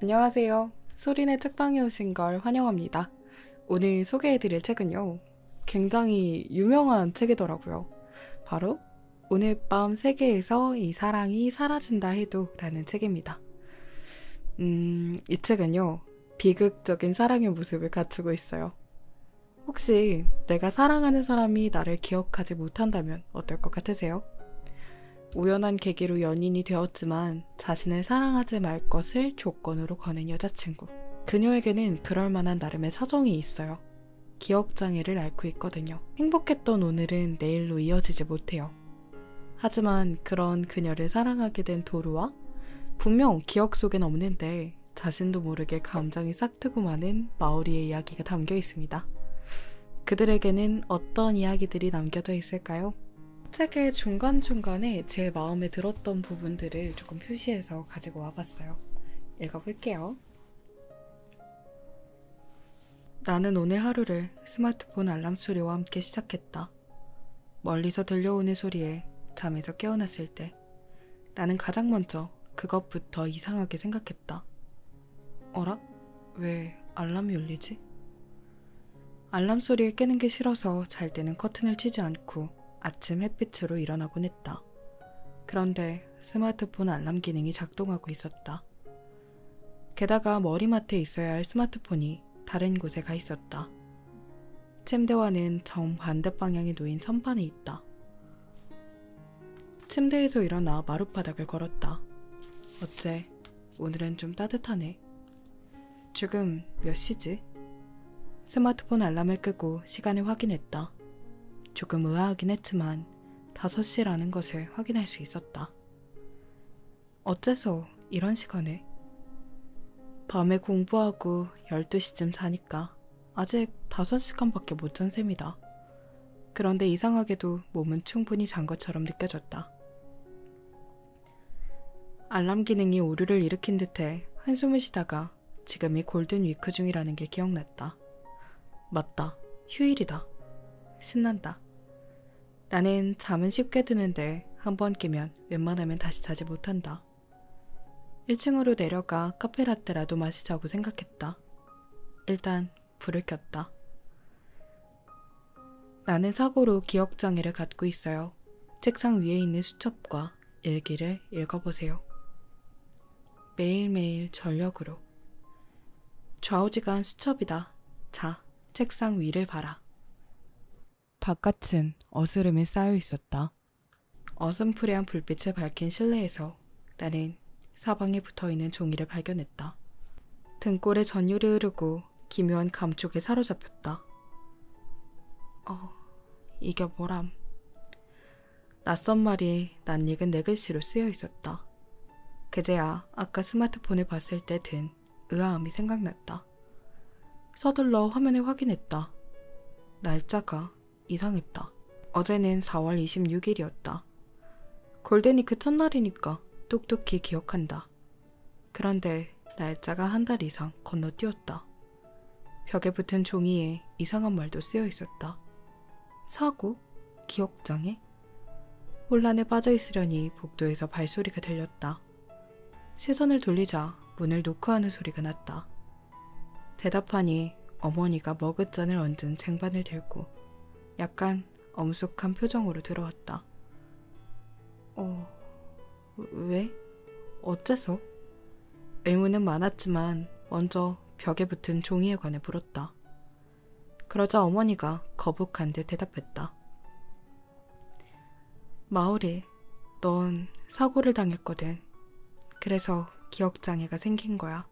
안녕하세요. 소리네 책방에 오신 걸 환영합니다. 오늘 소개해드릴 책은요, 굉장히 유명한 책이더라고요. 바로 오늘 밤 세계에서 이 사랑이 사라진다 해도 라는 책입니다. 이 책은요, 비극적인 사랑의 모습을 갖추고 있어요. 혹시 내가 사랑하는 사람이 나를 기억하지 못한다면 어떨 것 같으세요? 우연한 계기로 연인이 되었지만 자신을 사랑하지 말 것을 조건으로 거는 여자친구. 그녀에게는 그럴 만한 나름의 사정이 있어요. 기억장애를 앓고 있거든요. 행복했던 오늘은 내일로 이어지지 못해요. 하지만 그런 그녀를 사랑하게 된 도루와 분명 기억 속엔 없는데 자신도 모르게 감정이 싹트고 마는 마오리의 이야기가 담겨 있습니다. 그들에게는 어떤 이야기들이 남겨져 있을까요? 책의 중간중간에 제 마음에 들었던 부분들을 조금 표시해서 가지고 와봤어요. 읽어볼게요. 나는 오늘 하루를 스마트폰 알람 소리와 함께 시작했다. 멀리서 들려오는 소리에 잠에서 깨어났을 때 나는 가장 먼저 그것부터 이상하게 생각했다. 어라? 왜 알람이 울리지? 알람 소리에 깨는 게 싫어서 잘 때는 커튼을 치지 않고 아침 햇빛으로 일어나곤 했다. 그런데 스마트폰 알람 기능이 작동하고 있었다. 게다가 머리맡에 있어야 할 스마트폰이 다른 곳에 가 있었다. 침대와는 정반대 방향에 놓인 선반에 있다. 침대에서 일어나 마룻바닥을 걸었다. 어째 오늘은 좀 따뜻하네. 지금 몇 시지? 스마트폰 알람을 끄고 시간을 확인했다. 조금 의아하긴 했지만 5시라는 것을 확인할 수 있었다. 어째서 이런 시간에? 밤에 공부하고 12시쯤 자니까 아직 5시간밖에 못 잔 셈이다. 그런데 이상하게도 몸은 충분히 잔 것처럼 느껴졌다. 알람 기능이 오류를 일으킨 듯해 한숨을 쉬다가 지금이 골든 위크 중이라는 게 기억났다. 맞다. 휴일이다. 신난다. 나는 잠은 쉽게 드는데 한 번 깨면 웬만하면 다시 자지 못한다. 1층으로 내려가 카페라떼라도 마시자고 생각했다. 일단 불을 켰다. 나는 사고로 기억장애를 갖고 있어요. 책상 위에 있는 수첩과 일기를 읽어보세요. 매일매일 전력으로. 좌우지간 수첩이다. 자, 책상 위를 봐라. 바깥은 어스름이 쌓여 있었다. 어슴푸레한 불빛을 밝힌 실내에서 나는 사방에 붙어있는 종이를 발견했다. 등골에 전율이 흐르고 기묘한 감촉에 사로잡혔다. 이게 뭐람. 낯선 말이 낯익은 내 글씨로 쓰여 있었다. 그제야 아까 스마트폰을 봤을 때 든 의아함이 생각났다. 서둘러 화면을 확인했다. 날짜가 이상했다. 어제는 4월 26일이었다. 골든위크 첫날이니까 똑똑히 기억한다. 그런데 날짜가 한 달 이상 건너뛰었다. 벽에 붙은 종이에 이상한 말도 쓰여 있었다. 사고? 기억장애? 혼란에 빠져 있으려니 복도에서 발소리가 들렸다. 시선을 돌리자 문을 노크하는 소리가 났다. 대답하니 어머니가 머그잔을 얹은 쟁반을 들고 약간 엄숙한 표정으로 들어왔다. 왜? 어째서? 의문은 많았지만 먼저 벽에 붙은 종이에 관해 물었다. 그러자 어머니가 거북한 듯 대답했다. 마오리, 넌 사고를 당했거든. 그래서 기억장애가 생긴 거야.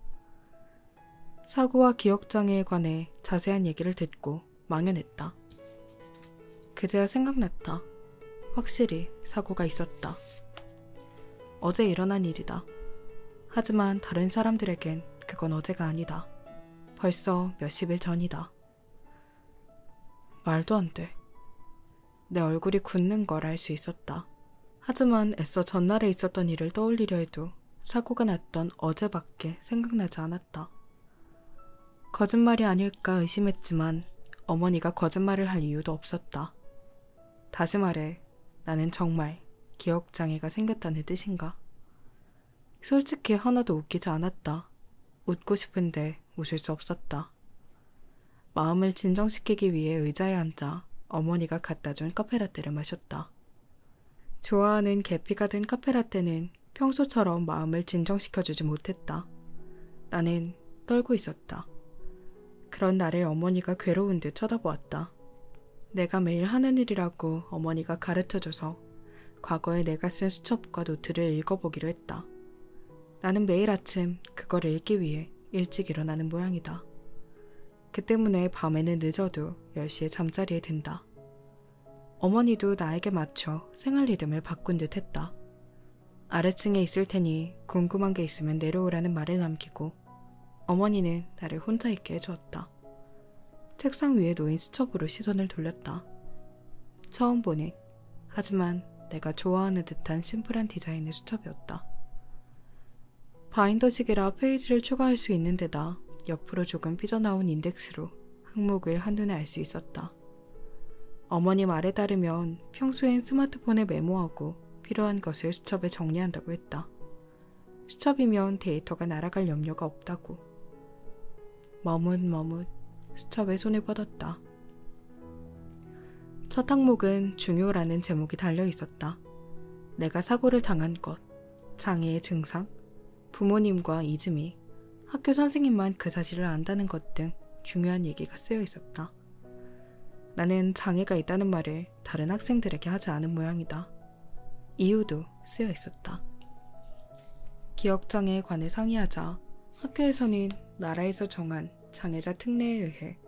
사고와 기억장애에 관해 자세한 얘기를 듣고 망연했다. 그제야 생각났다. 확실히 사고가 있었다. 어제 일어난 일이다. 하지만 다른 사람들에겐 그건 어제가 아니다. 벌써 몇십일 전이다. 말도 안 돼. 내 얼굴이 굳는 걸 알 수 있었다. 하지만 애써 전날에 있었던 일을 떠올리려 해도 사고가 났던 어제밖에 생각나지 않았다. 거짓말이 아닐까 의심했지만 어머니가 거짓말을 할 이유도 없었다. 다시 말해, 나는 정말 기억장애가 생겼다는 뜻인가? 솔직히 하나도 웃기지 않았다. 웃고 싶은데 웃을 수 없었다. 마음을 진정시키기 위해 의자에 앉아 어머니가 갖다 준 카페라떼를 마셨다. 좋아하는 계피가 든 카페라떼는 평소처럼 마음을 진정시켜주지 못했다. 나는 떨고 있었다. 그런 나를 어머니가 괴로운 듯 쳐다보았다. 내가 매일 하는 일이라고 어머니가 가르쳐줘서 과거에 내가 쓴 수첩과 노트를 읽어보기로 했다. 나는 매일 아침 그걸 읽기 위해 일찍 일어나는 모양이다. 그 때문에 밤에는 늦어도 10시에 잠자리에 든다. 어머니도 나에게 맞춰 생활 리듬을 바꾼 듯 했다. 아래층에 있을 테니 궁금한 게 있으면 내려오라는 말을 남기고 어머니는 나를 혼자 있게 해주었다. 책상 위에 놓인 수첩으로 시선을 돌렸다. 처음 보는, 하지만 내가 좋아하는 듯한 심플한 디자인의 수첩이었다. 바인더식이라 페이지를 추가할 수 있는 데다 옆으로 조금 삐져나온 인덱스로 항목을 한눈에 알 수 있었다. 어머니 말에 따르면 평소엔 스마트폰에 메모하고 필요한 것을 수첩에 정리한다고 했다. 수첩이면 데이터가 날아갈 염려가 없다고. 머뭇머뭇 수첩에 손을 뻗었다. 첫 항목은 중요라는 제목이 달려 있었다. 내가 사고를 당한 것, 장애의 증상, 부모님과 이즘이, 학교 선생님만 그 사실을 안다는 것 등 중요한 얘기가 쓰여 있었다. 나는 장애가 있다는 말을 다른 학생들에게 하지 않은 모양이다. 이유도 쓰여 있었다. 기억장애에 관해 상의하자 학교에서는 나라에서 정한 장애자 특례에 의해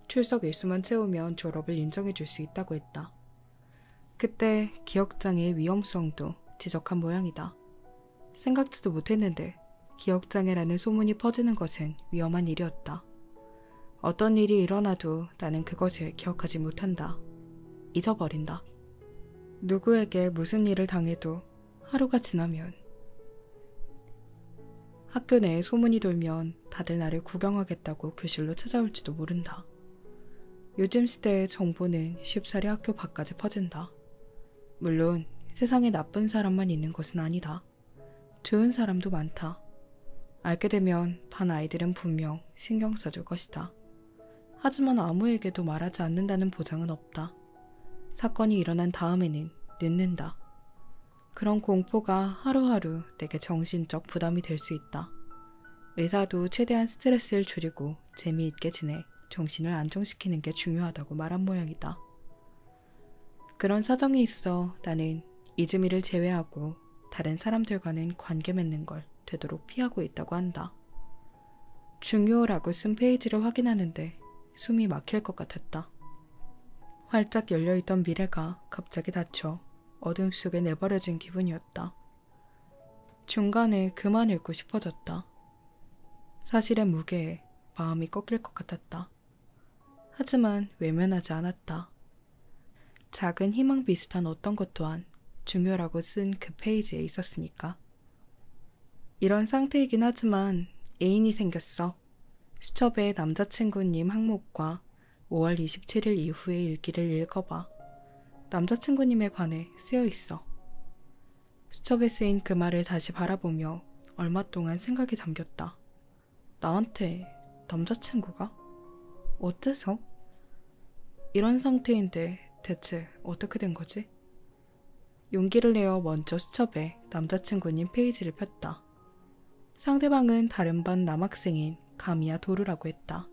출석 일수만 채우면 졸업을 인정해 줄 수 있다고 했다. 그때 기억장애의 위험성도 지적한 모양이다. 생각지도 못했는데 기억장애라는 소문이 퍼지는 것은 위험한 일이었다. 어떤 일이 일어나도 나는 그것을 기억하지 못한다. 잊어버린다. 누구에게 무슨 일을 당해도 하루가 지나면 학교 내에 소문이 돌면 다들 나를 구경하겠다고 교실로 찾아올지도 모른다. 요즘 시대의 정보는 쉽사리 학교 밖까지 퍼진다. 물론 세상에 나쁜 사람만 있는 것은 아니다. 좋은 사람도 많다. 알게 되면 반 아이들은 분명 신경 써줄 것이다. 하지만 아무에게도 말하지 않는다는 보장은 없다. 사건이 일어난 다음에는 늦는다. 그런 공포가 하루하루 내게 정신적 부담이 될 수 있다. 의사도 최대한 스트레스를 줄이고 재미있게 지내 정신을 안정시키는 게 중요하다고 말한 모양이다. 그런 사정이 있어 나는 이즈미를 제외하고 다른 사람들과는 관계 맺는 걸 되도록 피하고 있다고 한다. 중요라고 쓴 페이지를 확인하는데 숨이 막힐 것 같았다. 활짝 열려있던 미래가 갑자기 닫혀 어둠 속에 내버려진 기분이었다. 중간에 그만 읽고 싶어졌다. 사실의 무게에 마음이 꺾일 것 같았다. 하지만 외면하지 않았다. 작은 희망 비슷한 어떤 것 또한 중요라고 쓴 그 페이지에 있었으니까. 이런 상태이긴 하지만 애인이 생겼어. 수첩에 남자친구님 항목과 5월 27일 이후의 일기를 읽어봐. 남자친구님에 관해 쓰여 있어. 수첩에 쓰인 그 말을 다시 바라보며 얼마 동안 생각에 잠겼다. 나한테 남자친구가? 어째서? 이런 상태인데 대체 어떻게 된 거지? 용기를 내어 먼저 수첩에 남자친구님 페이지를 폈다. 상대방은 다른 반 남학생인 가미야 도르라고 했다.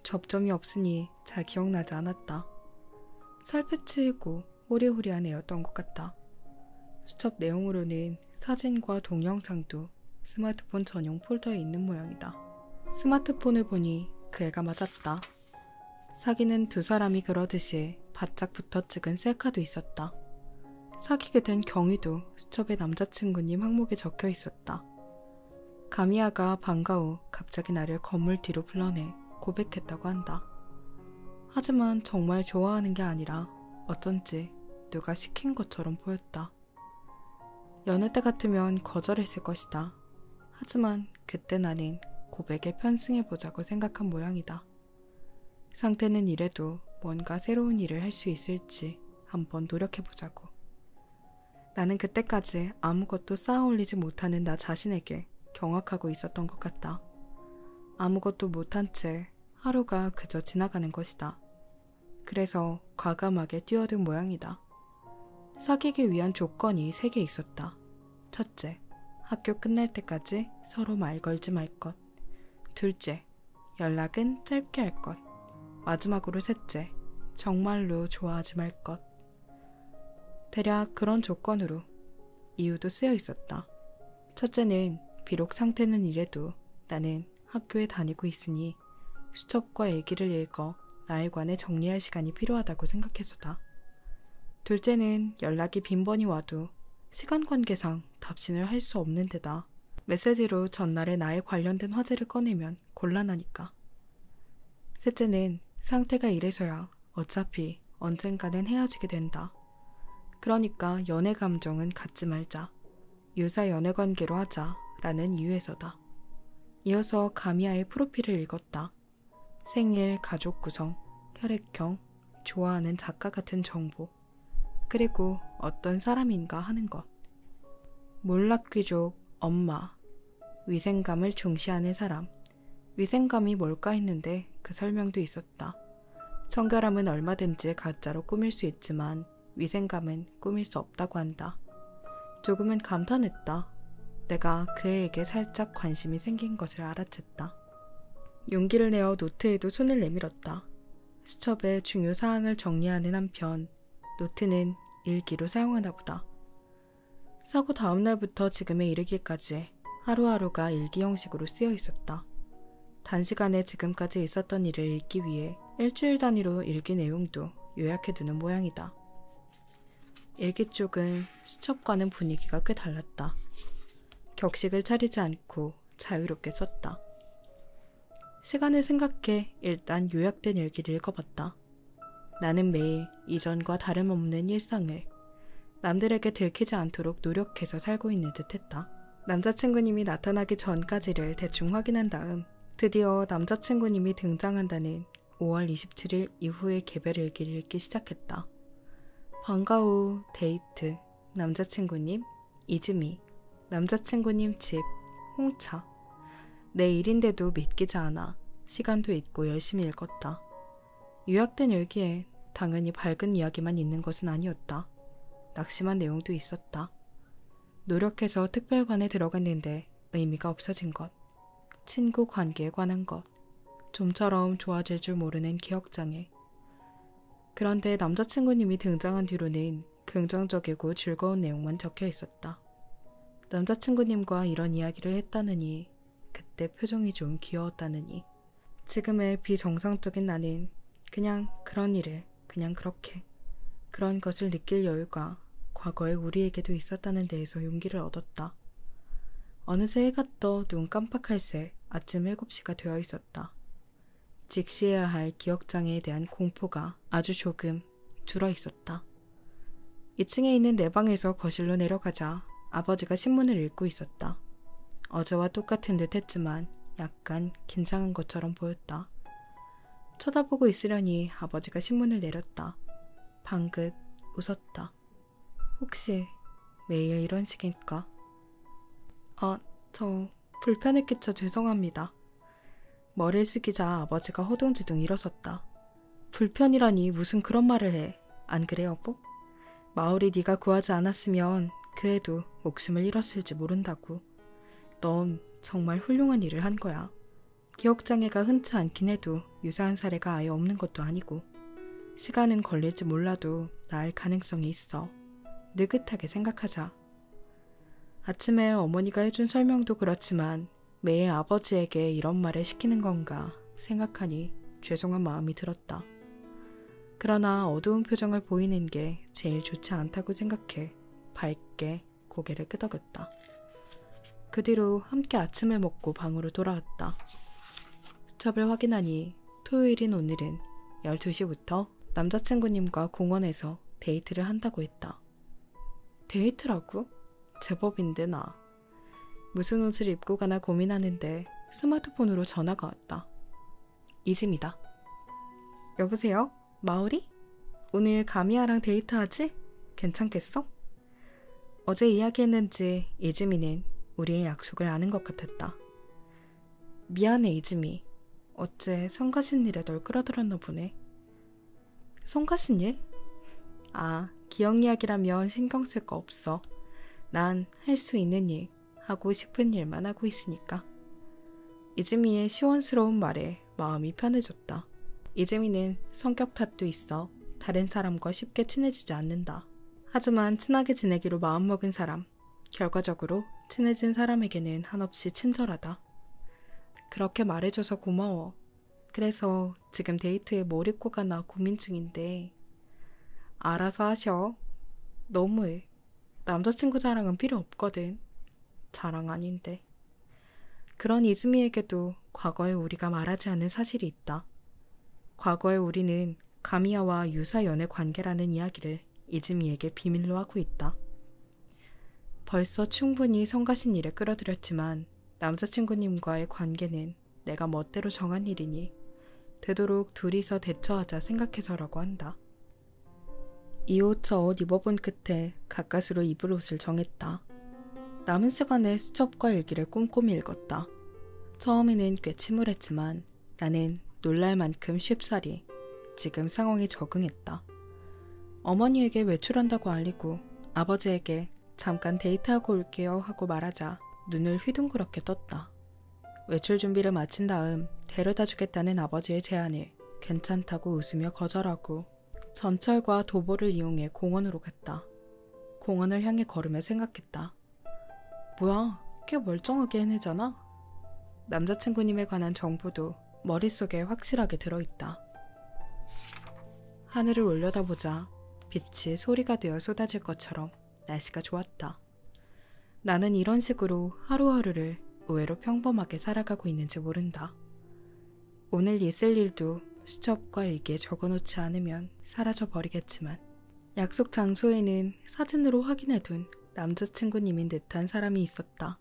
접점이 없으니 잘 기억나지 않았다. 살패치고 호리호리한 애였던 것 같다. 수첩 내용으로는 사진과 동영상도 스마트폰 전용 폴더에 있는 모양이다. 스마트폰을 보니 그 애가 맞았다. 사귀는 두 사람이 그러듯이 바짝 붙어 찍은 셀카도 있었다. 사귀게 된 경위도 수첩에 남자친구님 항목에 적혀 있었다. 가미야가 방과 후 갑자기 나를 건물 뒤로 불러내 고백했다고 한다. 하지만 정말 좋아하는 게 아니라 어쩐지 누가 시킨 것처럼 보였다. 여느 때 같으면 거절했을 것이다. 하지만 그때 나는 고백에 편승해보자고 생각한 모양이다. 상태는 이래도 뭔가 새로운 일을 할 수 있을지 한번 노력해보자고. 나는 그때까지 아무것도 쌓아올리지 못하는 나 자신에게 경악하고 있었던 것 같다. 아무것도 못한 채 하루가 그저 지나가는 것이다. 그래서 과감하게 뛰어든 모양이다. 사귀기 위한 조건이 3개 있었다. 첫째, 학교 끝날 때까지 서로 말 걸지 말 것. 둘째, 연락은 짧게 할 것. 마지막으로 셋째, 정말로 좋아하지 말 것. 대략 그런 조건으로 이유도 쓰여 있었다. 첫째는 비록 상태는 이래도 나는 학교에 다니고 있으니 수첩과 일기를 읽어 나에 관해 정리할 시간이 필요하다고 생각해서다. 둘째는 연락이 빈번히 와도 시간 관계상 답신을 할 수 없는 데다 메시지로 전날에 나에 관련된 화제를 꺼내면 곤란하니까. 셋째는 상태가 이래서야 어차피 언젠가는 헤어지게 된다. 그러니까 연애 감정은 갖지 말자. 유사 연애 관계로 하자 라는 이유에서다. 이어서 가미아의 프로필을 읽었다. 생일, 가족 구성, 혈액형, 좋아하는 작가 같은 정보, 그리고 어떤 사람인가 하는 것. 몰락귀족, 엄마, 위생감을 중시하는 사람. 위생감이 뭘까 했는데 그 설명도 있었다. 청결함은 얼마든지 가짜로 꾸밀 수 있지만 위생감은 꾸밀 수 없다고 한다. 조금은 감탄했다. 내가 그 애에게 살짝 관심이 생긴 것을 알아챘다. 용기를 내어 노트에도 손을 내밀었다. 수첩에 중요 사항을 정리하는 한편 노트는 일기로 사용하나 보다. 사고 다음 날부터 지금에 이르기까지 하루하루가 일기 형식으로 쓰여 있었다. 단시간에 지금까지 있었던 일을 읽기 위해 일주일 단위로 일기 내용도 요약해두는 모양이다. 일기 쪽은 수첩과는 분위기가 꽤 달랐다. 격식을 차리지 않고 자유롭게 썼다. 시간을 생각해 일단 요약된 일기를 읽어봤다. 나는 매일 이전과 다름없는 일상을 남들에게 들키지 않도록 노력해서 살고 있는 듯했다. 남자친구님이 나타나기 전까지를 대충 확인한 다음 드디어 남자친구님이 등장한다는 5월 27일 이후의 개별 일기를 읽기 시작했다. 방과 후 데이트, 남자친구님, 이즈미, 남자친구님 집, 홍차. 내 일인데도 믿기지 않아 시간도 잊고 열심히 읽었다. 요약된 일기에 당연히 밝은 이야기만 있는 것은 아니었다. 낙심한 내용도 있었다. 노력해서 특별반에 들어갔는데 의미가 없어진 것. 친구 관계에 관한 것. 좀처럼 좋아질 줄 모르는 기억장애. 그런데 남자친구님이 등장한 뒤로는 긍정적이고 즐거운 내용만 적혀 있었다. 남자친구님과 이런 이야기를 했다느니, 그때 표정이 좀 귀여웠다느니, 지금의 비정상적인 나는 그냥 그런 일을 그냥 그렇게 그런 것을 느낄 여유가 과거에 우리에게도 있었다는 데에서 용기를 얻었다. 어느새 해가 떠 눈 깜빡할 새 아침 7시가 되어 있었다. 직시해야 할 기억장애에 대한 공포가 아주 조금 줄어 있었다. 2층에 있는 내 방에서 거실로 내려가자 아버지가 신문을 읽고 있었다. 어제와 똑같은 듯 했지만 약간 긴장한 것처럼 보였다. 쳐다보고 있으려니 아버지가 신문을 내렸다. 방긋 웃었다. 혹시 매일 이런 식일까? 저 불편을 끼쳐 죄송합니다. 머리를 숙이자 아버지가 허둥지둥 일어섰다. 불편이라니 무슨 그런 말을 해. 안 그래 여보? 마을이 네가 구하지 않았으면 그 애도 목숨을 잃었을지 모른다고. 넌 정말 훌륭한 일을 한 거야. 기억장애가 흔치 않긴 해도 유사한 사례가 아예 없는 것도 아니고 시간은 걸릴지 몰라도 나을 가능성이 있어. 느긋하게 생각하자. 아침에 어머니가 해준 설명도 그렇지만 매일 아버지에게 이런 말을 시키는 건가 생각하니 죄송한 마음이 들었다. 그러나 어두운 표정을 보이는 게 제일 좋지 않다고 생각해 밝게 고개를 끄덕였다. 그 뒤로 함께 아침을 먹고 방으로 돌아왔다. 수첩을 확인하니 토요일인 오늘은 12시부터 남자친구님과 공원에서 데이트를 한다고 했다. 데이트라고? 제법인데 나. 무슨 옷을 입고 가나 고민하는데 스마트폰으로 전화가 왔다. 이짐이다. 여보세요? 마오리? 오늘 가미아랑 데이트하지? 괜찮겠어? 어제 이야기했는지 이즈미는 우리의 약속을 아는 것 같았다. 미안해, 이즈미. 어째 성가신 일에 널 끌어들였나 보네. 성가신 일? 아, 기억 이야기라면 신경 쓸 거 없어. 난 할 수 있는 일, 하고 싶은 일만 하고 있으니까. 이즈미의 시원스러운 말에 마음이 편해졌다. 이즈미는 성격 탓도 있어 다른 사람과 쉽게 친해지지 않는다. 하지만 친하게 지내기로 마음먹은 사람, 결과적으로 친해진 사람에게는 한없이 친절하다. 그렇게 말해줘서 고마워. 그래서 지금 데이트에 뭘 입고 가나 고민 중인데. 알아서 하셔. 너무해. 남자친구 자랑은 필요 없거든. 자랑 아닌데. 그런 이즈미에게도 과거에 우리가 말하지 않은 사실이 있다. 과거에 우리는 가미야와 유사 연애 관계라는 이야기를 이즈미에게 비밀로 하고 있다. 벌써 충분히 성가신 일에 끌어들였지만 남자친구님과의 관계는 내가 멋대로 정한 일이니 되도록 둘이서 대처하자 생각해서라고 한다. 이 옷 저 옷 입어본 끝에 가까스로 입을 옷을 정했다. 남은 시간에 수첩과 일기를 꼼꼼히 읽었다. 처음에는 꽤 침울했지만 나는 놀랄 만큼 쉽사리 지금 상황에 적응했다. 어머니에게 외출한다고 알리고 아버지에게 잠깐 데이트하고 올게요 하고 말하자 눈을 휘둥그렇게 떴다. 외출 준비를 마친 다음 데려다 주겠다는 아버지의 제안을 괜찮다고 웃으며 거절하고 전철과 도보를 이용해 공원으로 갔다. 공원을 향해 걸으며 생각했다. 뭐야, 꽤 멀쩡하게 해내잖아? 남자친구님에 관한 정보도 머릿속에 확실하게 들어있다. 하늘을 올려다보자 빛이 소리가 되어 쏟아질 것처럼 날씨가 좋았다. 나는 이런 식으로 하루하루를 의외로 평범하게 살아가고 있는지 모른다. 오늘 있을 일도 수첩과 일기에 적어놓지 않으면 사라져버리겠지만 약속 장소에는 사진으로 확인해둔 남자친구님인 듯한 사람이 있었다.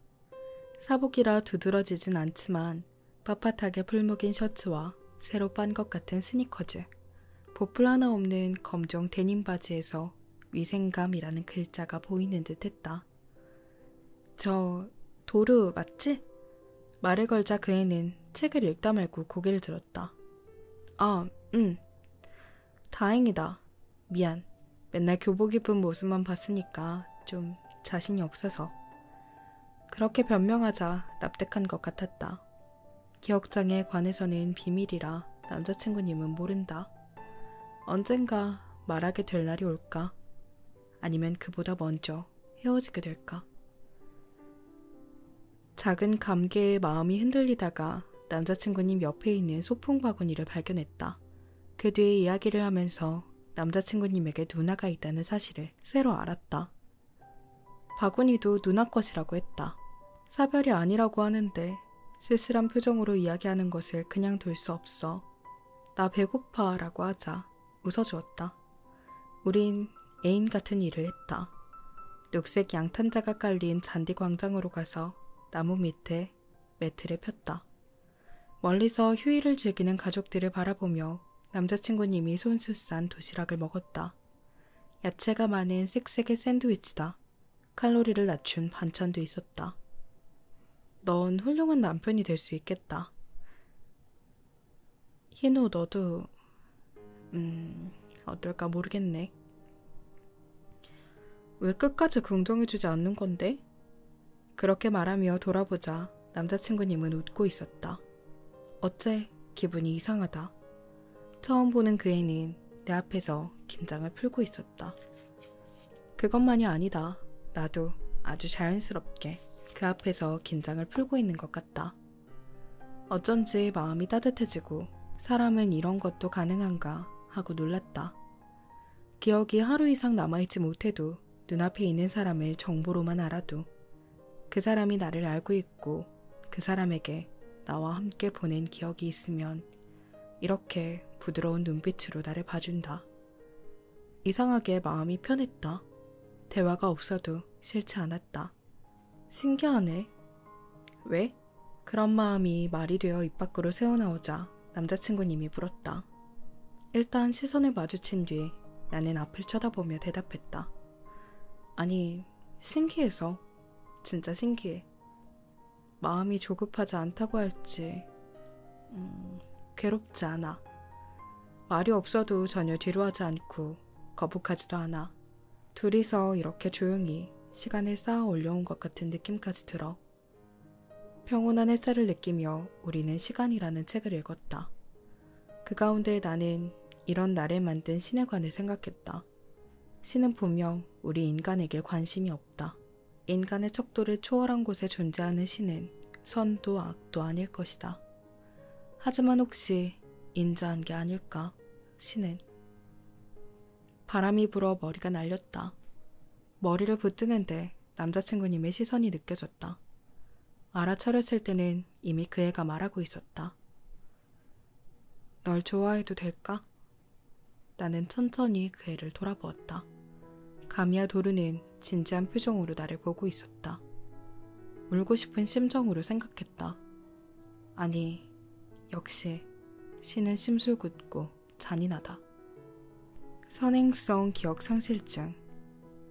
사복이라 두드러지진 않지만 빳빳하게 풀목인 셔츠와 새로 빤 것 같은 스니커즈, 보풀 하나 없는 검정 데님 바지에서 위생감이라는 글자가 보이는 듯 했다. 저 도르 맞지? 말을 걸자 그 애는 책을 읽다 말고 고개를 들었다. 아, 응. 다행이다. 미안. 맨날 교복 입은 모습만 봤으니까 좀 자신이 없어서. 그렇게 변명하자 납득한 것 같았다. 기억장애에 관해서는 비밀이라 남자친구님은 모른다. 언젠가 말하게 될 날이 올까? 아니면 그보다 먼저 헤어지게 될까? 작은 감개에 마음이 흔들리다가 남자친구님 옆에 있는 소풍 바구니를 발견했다. 그 뒤에 이야기를 하면서 남자친구님에게 누나가 있다는 사실을 새로 알았다. 바구니도 누나 것이라고 했다. 사별이 아니라고 하는데 쓸쓸한 표정으로 이야기하는 것을 그냥 둘 수 없어. 나 배고파 라고 하자 웃어주었다. 우린 애인 같은 일을 했다. 녹색 양탄자가 깔린 잔디 광장으로 가서 나무 밑에 매트를 폈다. 멀리서 휴일을 즐기는 가족들을 바라보며 남자친구님이 손수 싼 도시락을 먹었다. 야채가 많은 색색의 샌드위치다. 칼로리를 낮춘 반찬도 있었다. 넌 훌륭한 남편이 될 수 있겠다. 희노 너도 어떨까 모르겠네. 왜 끝까지 긍정해주지 않는 건데? 그렇게 말하며 돌아보자 남자친구님은 웃고 있었다. 어째 기분이 이상하다. 처음 보는 그 애는 내 앞에서 긴장을 풀고 있었다. 그것만이 아니다. 나도 아주 자연스럽게 그 앞에서 긴장을 풀고 있는 것 같다. 어쩐지 마음이 따뜻해지고 사람은 이런 것도 가능한가 하고 놀랐다. 기억이 하루 이상 남아있지 못해도 눈앞에 있는 사람을 정보로만 알아도 그 사람이 나를 알고 있고 그 사람에게 나와 함께 보낸 기억이 있으면 이렇게 부드러운 눈빛으로 나를 봐준다. 이상하게 마음이 편했다. 대화가 없어도 싫지 않았다. 신기하네. 왜? 그런 마음이 말이 되어 입 밖으로 새어나오자 남자친구님이 물었다. 일단 시선을 마주친 뒤 나는 앞을 쳐다보며 대답했다. 아니, 신기해서. 진짜 신기해. 마음이 조급하지 않다고 할지 괴롭지 않아. 말이 없어도 전혀 지루하지 않고 거북하지도 않아. 둘이서 이렇게 조용히 시간을 쌓아 올려온 것 같은 느낌까지 들어. 평온한 햇살을 느끼며 우리는 시간이라는 책을 읽었다. 그 가운데 나는 이런 나를 만든 신에 관해 생각했다. 신은 분명 우리 인간에게 관심이 없다. 인간의 척도를 초월한 곳에 존재하는 신은 선도 악도 아닐 것이다. 하지만 혹시 인자한 게 아닐까? 신은. 바람이 불어 머리가 날렸다. 머리를 붙드는데 남자친구님의 시선이 느껴졌다. 알아차렸을 때는 이미 그 애가 말하고 있었다. 널 좋아해도 될까? 나는 천천히 그 애를 돌아보았다. 가미야 도르는 진지한 표정으로 나를 보고 있었다. 울고 싶은 심정으로 생각했다. 아니, 역시 신은 심술궂고 잔인하다. 선행성 기억상실증.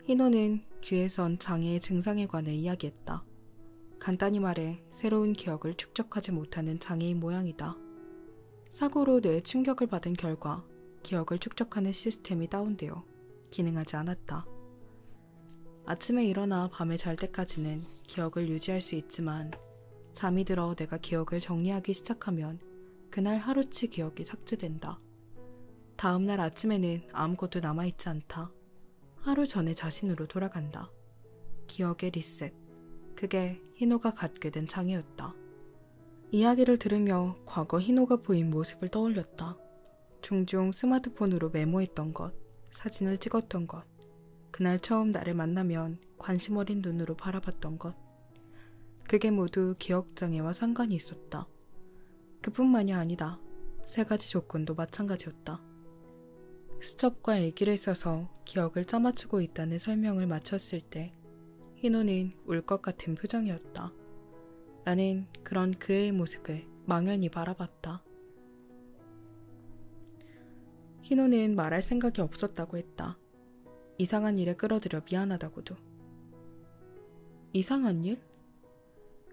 희노는 귀에선 장애의 증상에 관해 이야기했다. 간단히 말해 새로운 기억을 축적하지 못하는 장애인 모양이다. 사고로 뇌에 충격을 받은 결과 기억을 축적하는 시스템이 다운되어 기능하지 않았다. 아침에 일어나 밤에 잘 때까지는 기억을 유지할 수 있지만 잠이 들어 내가 기억을 정리하기 시작하면 그날 하루치 기억이 삭제된다. 다음날 아침에는 아무것도 남아있지 않다. 하루 전의 자신으로 돌아간다. 기억의 리셋. 그게 희노가 갖게 된 장애였다. 이야기를 들으며 과거 희노가 보인 모습을 떠올렸다. 종종 스마트폰으로 메모했던 것, 사진을 찍었던 것, 그날 처음 나를 만나면 관심 어린 눈으로 바라봤던 것. 그게 모두 기억장애와 상관이 있었다. 그뿐만이 아니다. 3가지 조건도 마찬가지였다. 수첩과 일기를 써서 기억을 짜맞추고 있다는 설명을 마쳤을 때 희노는 울 것 같은 표정이었다. 나는 그런 그의 모습을 망연히 바라봤다. 희노는 말할 생각이 없었다고 했다. 이상한 일에 끌어들여 미안하다고도. 이상한 일?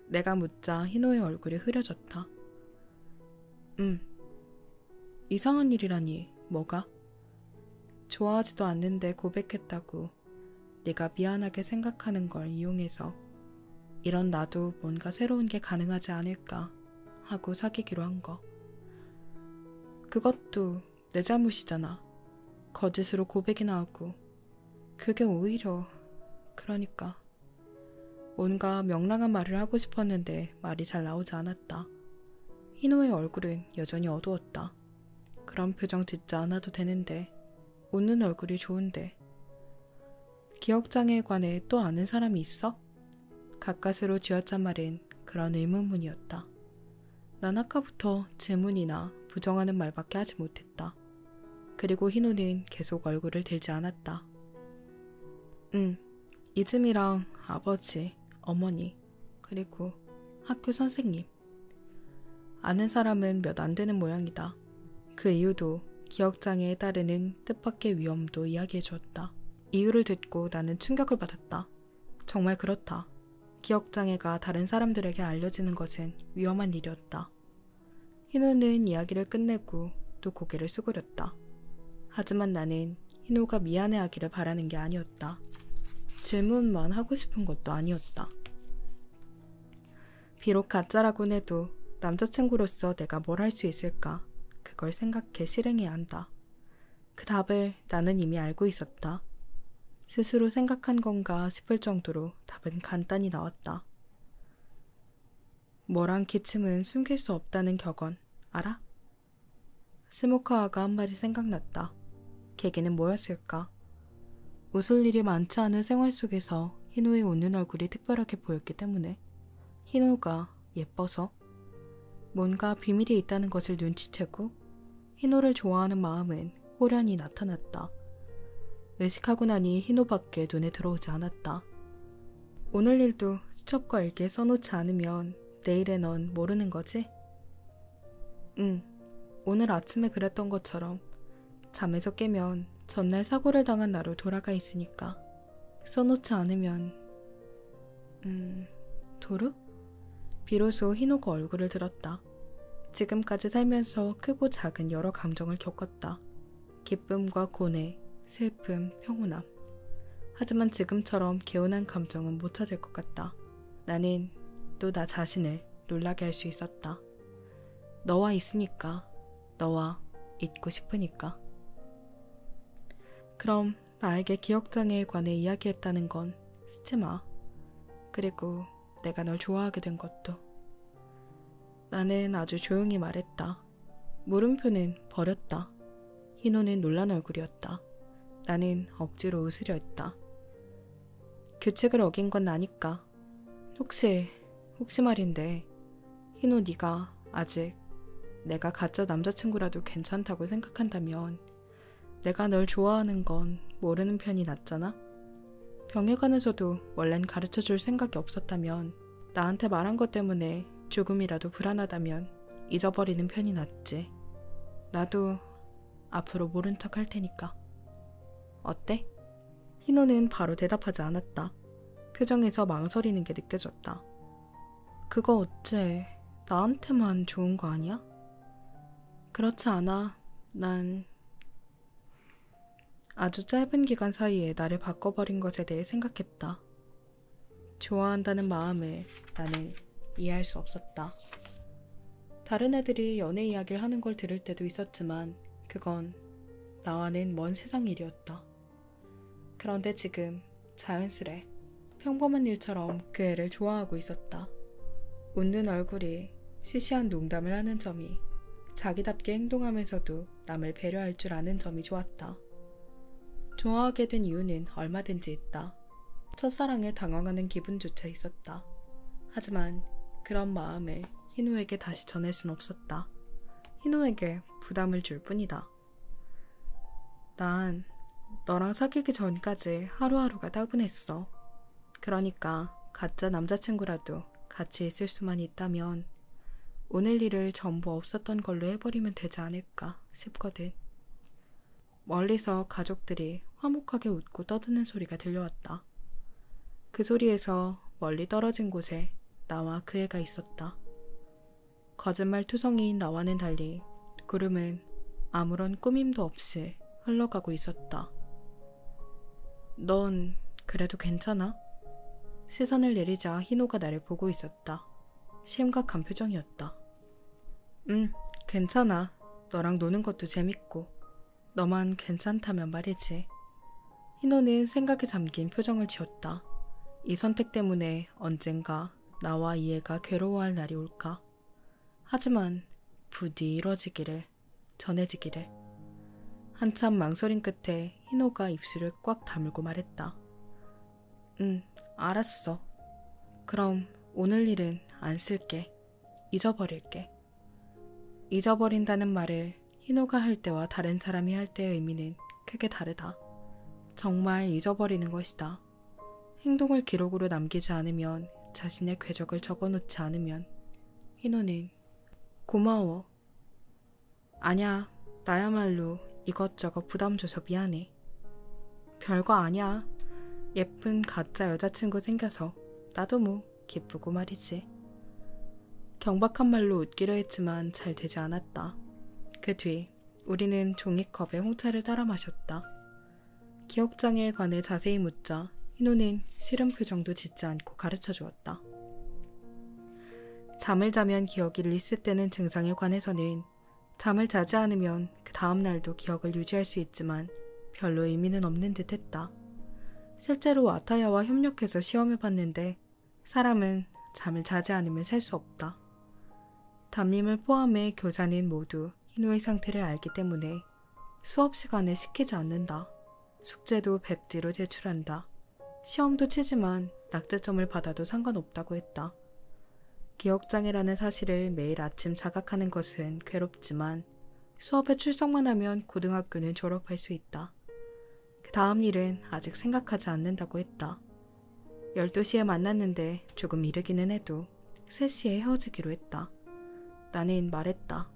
내가 묻자 희노의 얼굴이 흐려졌다. 이상한 일이라니 뭐가? 좋아하지도 않는데 고백했다고 네가 미안하게 생각하는 걸 이용해서 이런 나도 뭔가 새로운 게 가능하지 않을까 하고 사귀기로 한 거. 그것도 내 잘못이잖아. 거짓으로 고백이나 하고. 그게 오히려 그러니까 뭔가 명랑한 말을 하고 싶었는데 말이 잘 나오지 않았다. 희노의 얼굴은 여전히 어두웠다. 그런 표정 짓지 않아도 되는데 웃는 얼굴이 좋은데. 기억장애에 관해 또 아는 사람이 있어? 가까스로 쥐어짠 말은 그런 의문문이었다. 난 아까부터 질문이나 부정하는 말밖에 하지 못했다. 그리고 희노는 계속 얼굴을 들지 않았다. 이즈미랑 아버지, 어머니, 그리고 학교 선생님. 아는 사람은 몇 안 되는 모양이다. 그 이유도 기억장애에 따르는 뜻밖의 위험도 이야기해 주었다. 이유를 듣고 나는 충격을 받았다. 정말 그렇다. 기억장애가 다른 사람들에게 알려지는 것은 위험한 일이었다. 희노는 이야기를 끝내고 또 고개를 수그렸다. 하지만 나는 희노가 미안해하기를 바라는 게 아니었다. 질문만 하고 싶은 것도 아니었다. 비록 가짜라곤 해도 남자친구로서 내가 뭘 할 수 있을까? 그걸 생각해 실행해야 한다. 그 답을 나는 이미 알고 있었다. 스스로 생각한 건가 싶을 정도로 답은 간단히 나왔다. 뭐랑 기침은 숨길 수 없다는 격언 알아? 스모커아가 한마디 생각났다. 계기는 뭐였을까? 웃을 일이 많지 않은 생활 속에서 희노의 웃는 얼굴이 특별하게 보였기 때문에. 희노가 예뻐서? 뭔가 비밀이 있다는 것을 눈치채고 희노를 좋아하는 마음은 호련히 나타났다. 의식하고 나니 희노밖에 눈에 들어오지 않았다. 오늘 일도 수첩과 일기에 써놓지 않으면 내일의 넌 모르는 거지? 오늘 아침에 그랬던 것처럼 잠에서 깨면 전날 사고를 당한 나로 돌아가 있으니까 써놓지 않으면 도루? 비로소 희노가 얼굴을 들었다. 지금까지 살면서 크고 작은 여러 감정을 겪었다. 기쁨과 고뇌, 슬픔, 평온함. 하지만 지금처럼 개운한 감정은 못 찾을 것 같다. 나는 또 나 자신을 놀라게 할 수 있었다. 너와 있으니까, 너와 있고 싶으니까. 그럼 나에게 기억장애에 관해 이야기했다는 건 쓰지 마. 그리고 내가 널 좋아하게 된 것도. 나는 아주 조용히 말했다. 물음표는 버렸다. 희노는 놀란 얼굴이었다. 나는 억지로 웃으려 했다. 규칙을 어긴 건 나니까. 혹시 말인데 희노 네가 아직 내가 가짜 남자친구라도 괜찮다고 생각한다면 내가 널 좋아하는 건 모르는 편이 낫잖아? 병역관에서도 원래는 가르쳐줄 생각이 없었다면 나한테 말한 것 때문에 조금이라도 불안하다면 잊어버리는 편이 낫지. 나도 앞으로 모른 척 할 테니까. 어때? 희노는 바로 대답하지 않았다. 표정에서 망설이는 게 느껴졌다. 그거 어째 나한테만 좋은 거 아니야? 그렇지 않아. 난 아주 짧은 기간 사이에 나를 바꿔버린 것에 대해 생각했다. 좋아한다는 마음을 나는 이해할 수 없었다. 다른 애들이 연애 이야기를 하는 걸 들을 때도 있었지만 그건 나와는 먼 세상 일이었다. 그런데 지금 자연스레 평범한 일처럼 그 애를 좋아하고 있었다. 웃는 얼굴이 시시한 농담을 하는 점이 자기답게 행동하면서도 남을 배려할 줄 아는 점이 좋았다. 좋아하게 된 이유는 얼마든지 있다. 첫사랑에 당황하는 기분조차 있었다. 하지만 그런 마음을 희노에게 다시 전할 순 없었다. 희노에게 부담을 줄 뿐이다. 난 너랑 사귀기 전까지 하루하루가 따분했어. 그러니까 가짜 남자친구라도 같이 있을 수만 있다면 오늘 일을 전부 없었던 걸로 해버리면 되지 않을까 싶거든. 멀리서 가족들이 화목하게 웃고 떠드는 소리가 들려왔다. 그 소리에서 멀리 떨어진 곳에 나와 그 애가 있었다. 거짓말 투성이인 나와는 달리 구름은 아무런 꾸밈도 없이 흘러가고 있었다. 넌 그래도 괜찮아? 시선을 내리자 희노가 나를 보고 있었다. 심각한 표정이었다. 괜찮아. 너랑 노는 것도 재밌고. 너만 괜찮다면 말이지. 희노는 생각에 잠긴 표정을 지었다. 이 선택 때문에 언젠가 나와 이 애가 괴로워할 날이 올까? 하지만 부디 이뤄지기를, 전해지기를. 한참 망설임 끝에 희노가 입술을 꽉 다물고 말했다. 알았어. 그럼 오늘 일은 안 쓸게. 잊어버릴게. 잊어버린다는 말을 희노가 할 때와 다른 사람이 할 때의 의미는 크게 다르다. 정말 잊어버리는 것이다. 행동을 기록으로 남기지 않으면, 자신의 궤적을 적어놓지 않으면. 희노는 고마워. 아냐, 나야말로 이것저것 부담 줘서 미안해. 별거 아니야. 예쁜 가짜 여자친구 생겨서 나도 뭐 기쁘고 말이지. 경박한 말로 웃기려 했지만 잘 되지 않았다. 그 뒤 우리는 종이컵에 홍차를 따라 마셨다. 기억장애에 관해 자세히 묻자 희노는 싫은 표정도 짓지 않고 가르쳐 주었다. 잠을 자면 기억이 리셋되는 증상에 관해서는 잠을 자지 않으면 그 다음 날도 기억을 유지할 수 있지만 별로 의미는 없는 듯 했다. 실제로 아타야와 협력해서 시험해봤는데 사람은 잠을 자지 않으면 살 수 없다. 담임을 포함해 교사는 모두 희노의 상태를 알기 때문에 수업 시간에 시키지 않는다. 숙제도 백지로 제출한다. 시험도 치지만 낙제점을 받아도 상관없다고 했다. 기억장애라는 사실을 매일 아침 자각하는 것은 괴롭지만 수업에 출석만 하면 고등학교는 졸업할 수 있다. 그 다음 일은 아직 생각하지 않는다고 했다. 12시에 만났는데 조금 이르기는 해도 3시에 헤어지기로 했다. 나는 말했다.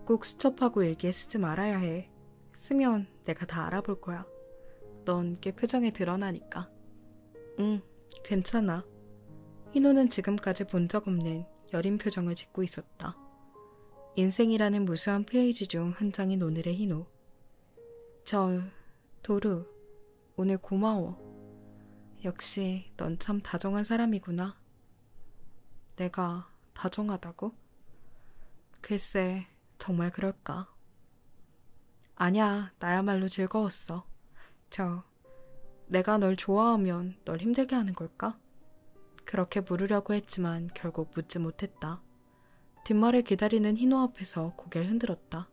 꼭 수첩하고 일기에 쓰지 말아야 해. 쓰면 내가 다 알아볼 거야. 넌 꽤 표정에 드러나니까. 괜찮아. 희노는 지금까지 본 적 없는 여린 표정을 짓고 있었다. 인생이라는 무수한 페이지 중 한 장인 오늘의 희노. 도루, 오늘 고마워. 역시 넌 참 다정한 사람이구나. 내가 다정하다고? 글쎄, 정말 그럴까? 아냐, 나야말로 즐거웠어. 내가 널 좋아하면 널 힘들게 하는 걸까? 그렇게 물으려고 했지만 결국 묻지 못했다. 뒷말을 기다리는 희노 앞에서 고개를 흔들었다.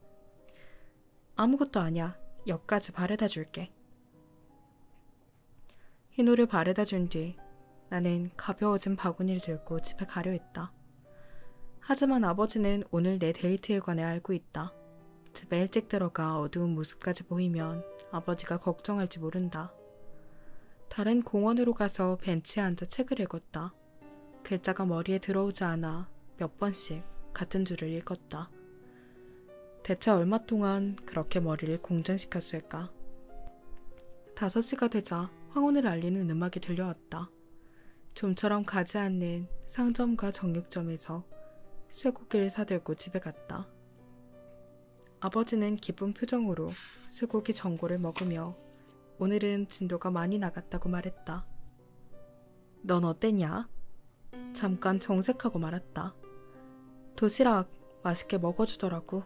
아무것도 아니야. 역까지 바래다 줄게. 희노를 바래다 준 뒤 나는 가벼워진 바구니를 들고 집에 가려 했다. 하지만 아버지는 오늘 내 데이트에 관해 알고 있다. 집에 일찍 들어가 어두운 모습까지 보이면 아버지가 걱정할지 모른다. 다른 공원으로 가서 벤치에 앉아 책을 읽었다. 글자가 머리에 들어오지 않아 몇 번씩 같은 줄을 읽었다. 대체 얼마 동안 그렇게 머리를 공전시켰을까? 5시가 되자 황혼을 알리는 음악이 들려왔다. 좀처럼 가지 않는 상점과 정육점에서 쇠고기를 사들고 집에 갔다. 아버지는 기쁜 표정으로 쇠고기 전골을 먹으며 오늘은 진도가 많이 나갔다고 말했다. 넌 어땠냐? 잠깐 정색하고 말았다. 도시락 맛있게 먹어주더라고.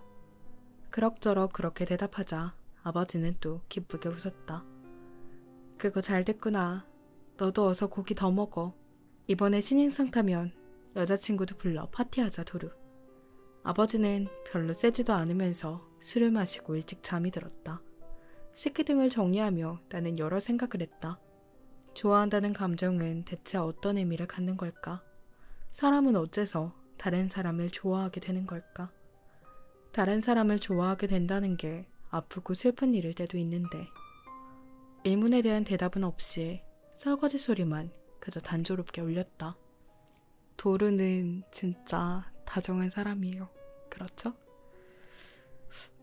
그럭저럭 그렇게 대답하자 아버지는 또 기쁘게 웃었다. 그거 잘 됐구나. 너도 어서 고기 더 먹어. 이번에 신인상 타면 여자친구도 불러 파티하자, 도루. 아버지는 별로 세지도 않으면서 술을 마시고 일찍 잠이 들었다. 식기 등을 정리하며 나는 여러 생각을 했다. 좋아한다는 감정은 대체 어떤 의미를 갖는 걸까? 사람은 어째서 다른 사람을 좋아하게 되는 걸까? 다른 사람을 좋아하게 된다는 게 아프고 슬픈 일일 때도 있는데 의문에 대한 대답은 없이 설거지 소리만 그저 단조롭게 울렸다. 도르는 진짜 다정한 사람이에요. 그렇죠?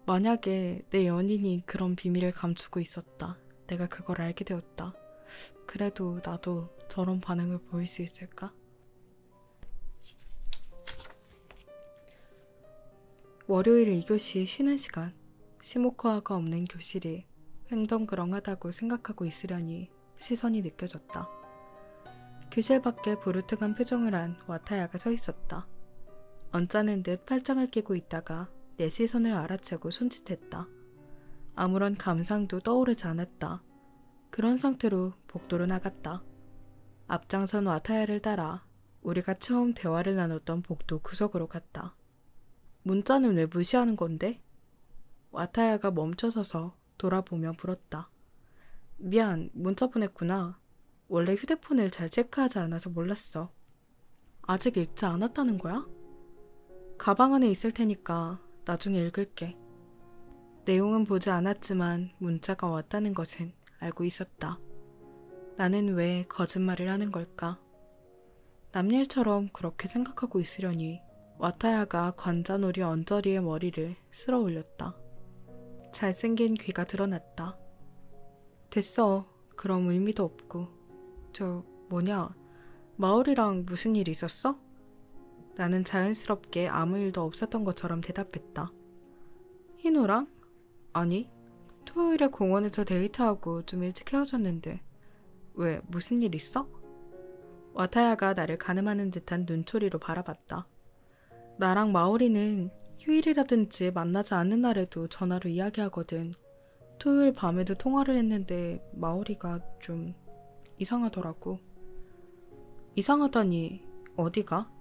만약에 내 연인이 그런 비밀을 감추고 있었다. 내가 그걸 알게 되었다. 그래도 나도 저런 반응을 보일 수 있을까? 월요일 2교시 쉬는 시간. 시모코아가 없는 교실이 횡덩그렁하다고 생각하고 있으려니 시선이 느껴졌다. 교실 밖에 부르트간 표정을 한 와타야가 서 있었다. 언짢은 듯 팔짱을 끼고 있다가 내 시선을 알아채고 손짓했다. 아무런 감상도 떠오르지 않았다. 그런 상태로 복도로 나갔다. 앞장선 와타야를 따라 우리가 처음 대화를 나눴던 복도 구석으로 갔다. 문자는 왜 무시하는 건데? 와타야가 멈춰서서 돌아보며 물었다. 미안, 문자 보냈구나. 원래 휴대폰을 잘 체크하지 않아서 몰랐어. 아직 읽지 않았다는 거야? 가방 안에 있을 테니까 나중에 읽을게. 내용은 보지 않았지만 문자가 왔다는 것은 알고 있었다. 나는 왜 거짓말을 하는 걸까? 남일처럼 그렇게 생각하고 있으려니 와타야가 관자놀이 언저리의 머리를 쓸어 올렸다. 잘생긴 귀가 드러났다. 됐어. 그럼 의미도 없고. 마을이랑 무슨 일 있었어? 나는 자연스럽게 아무 일도 없었던 것처럼 대답했다. 희노랑? 아니, 토요일에 공원에서 데이트하고 좀 일찍 헤어졌는데 왜 무슨 일 있어? 와타야가 나를 가늠하는 듯한 눈초리로 바라봤다. 나랑 마오리는 휴일이라든지 만나지 않는 날에도 전화로 이야기하거든. 토요일 밤에도 통화를 했는데 마오리가 좀 이상하더라고. 이상하다니 어디가?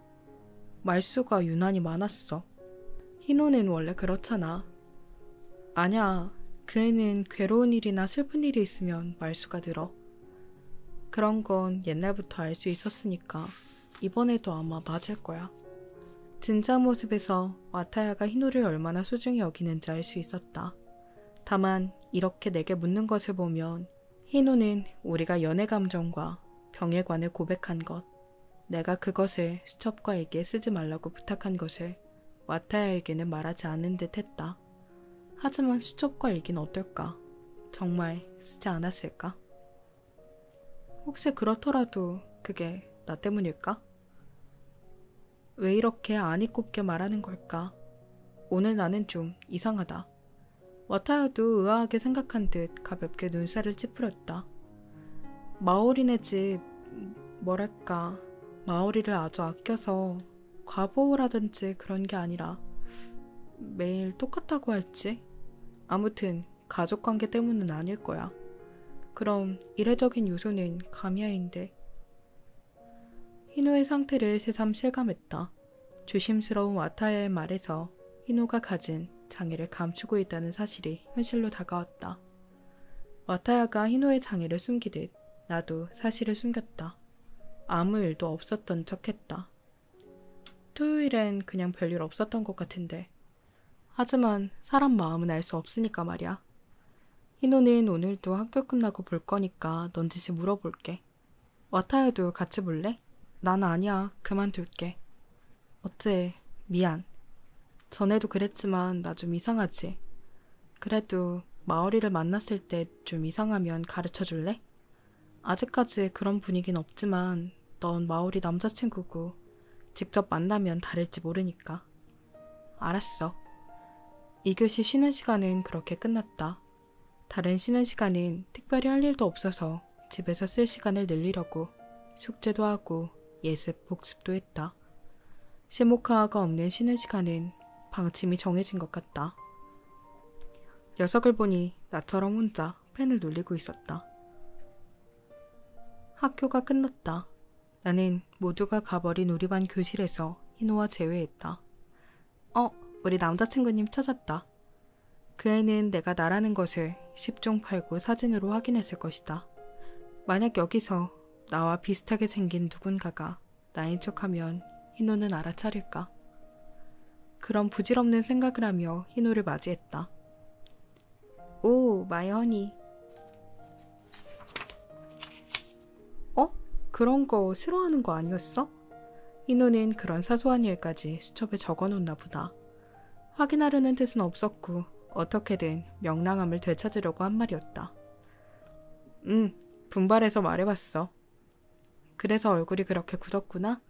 말수가 유난히 많았어. 희노는 원래 그렇잖아. 아냐, 그 애는 괴로운 일이나 슬픈 일이 있으면 말수가 늘어. 그런 건 옛날부터 알 수 있었으니까 이번에도 아마 맞을 거야. 진짜 모습에서 와타야가 희노를 얼마나 소중히 여기는지 알 수 있었다. 다만 이렇게 내게 묻는 것을 보면 희노는 우리가 연애 감정과 병에 관해 고백한 것, 내가 그것을 수첩과 일기에 쓰지 말라고 부탁한 것을 와타야에게는 말하지 않은 듯 했다. 하지만 수첩과 일기는 어떨까? 정말 쓰지 않았을까? 혹시 그렇더라도 그게 나 때문일까? 왜 이렇게 안이 꼽게 말하는 걸까? 오늘 나는 좀 이상하다. 와타야도 의아하게 생각한 듯 가볍게 눈살을 찌푸렸다. 마오리네 집, 뭐랄까, 마오리를 아주 아껴서 과보호를 하든지 그런 게 아니라 매일 똑같다고 할지? 아무튼 가족관계 때문은 아닐 거야. 그럼 이례적인 요소는 가미야인데. 희노의 상태를 새삼 실감했다. 조심스러운 와타야의 말에서 희노가 가진 장애를 감추고 있다는 사실이 현실로 다가왔다. 와타야가 희노의 장애를 숨기듯 나도 사실을 숨겼다. 아무 일도 없었던 척했다. 토요일엔 그냥 별일 없었던 것 같은데. 하지만 사람 마음은 알 수 없으니까 말이야. 희노는 오늘도 학교 끝나고 볼 거니까 넌지시 물어볼게. 와타야도 같이 볼래? 난 아니야. 그만둘게. 어째 미안. 전에도 그랬지만 나 좀 이상하지. 그래도 마오리를 만났을 때 좀 이상하면 가르쳐 줄래? 아직까지 그런 분위긴 없지만 넌 마오리 남자친구고 직접 만나면 다를지 모르니까. 알았어. 2교시 쉬는 시간은 그렇게 끝났다. 다른 쉬는 시간은 특별히 할 일도 없어서 집에서 쓸 시간을 늘리려고 숙제도 하고 예습, 복습도 했다. 시모카가 없는 쉬는 시간은 방침이 정해진 것 같다. 녀석을 보니 나처럼 혼자 펜을 놀리고 있었다. 학교가 끝났다. 나는 모두가 가버린 우리 반 교실에서 희노와 재회했다. 우리 남자친구님 찾았다. 그 애는 내가 나라는 것을 10종 8구 사진으로 확인했을 것이다. 만약 여기서 나와 비슷하게 생긴 누군가가 나인 척하면 희노는 알아차릴까? 그런 부질없는 생각을 하며 희노를 맞이했다. 오, 마이 허니. 그런 거 싫어하는 거 아니었어? 희노는 그런 사소한 일까지 수첩에 적어놓나 보다. 확인하려는 뜻은 없었고 어떻게든 명랑함을 되찾으려고 한 말이었다. 분발해서 말해봤어. 그래서 얼굴이 그렇게 굳었구나?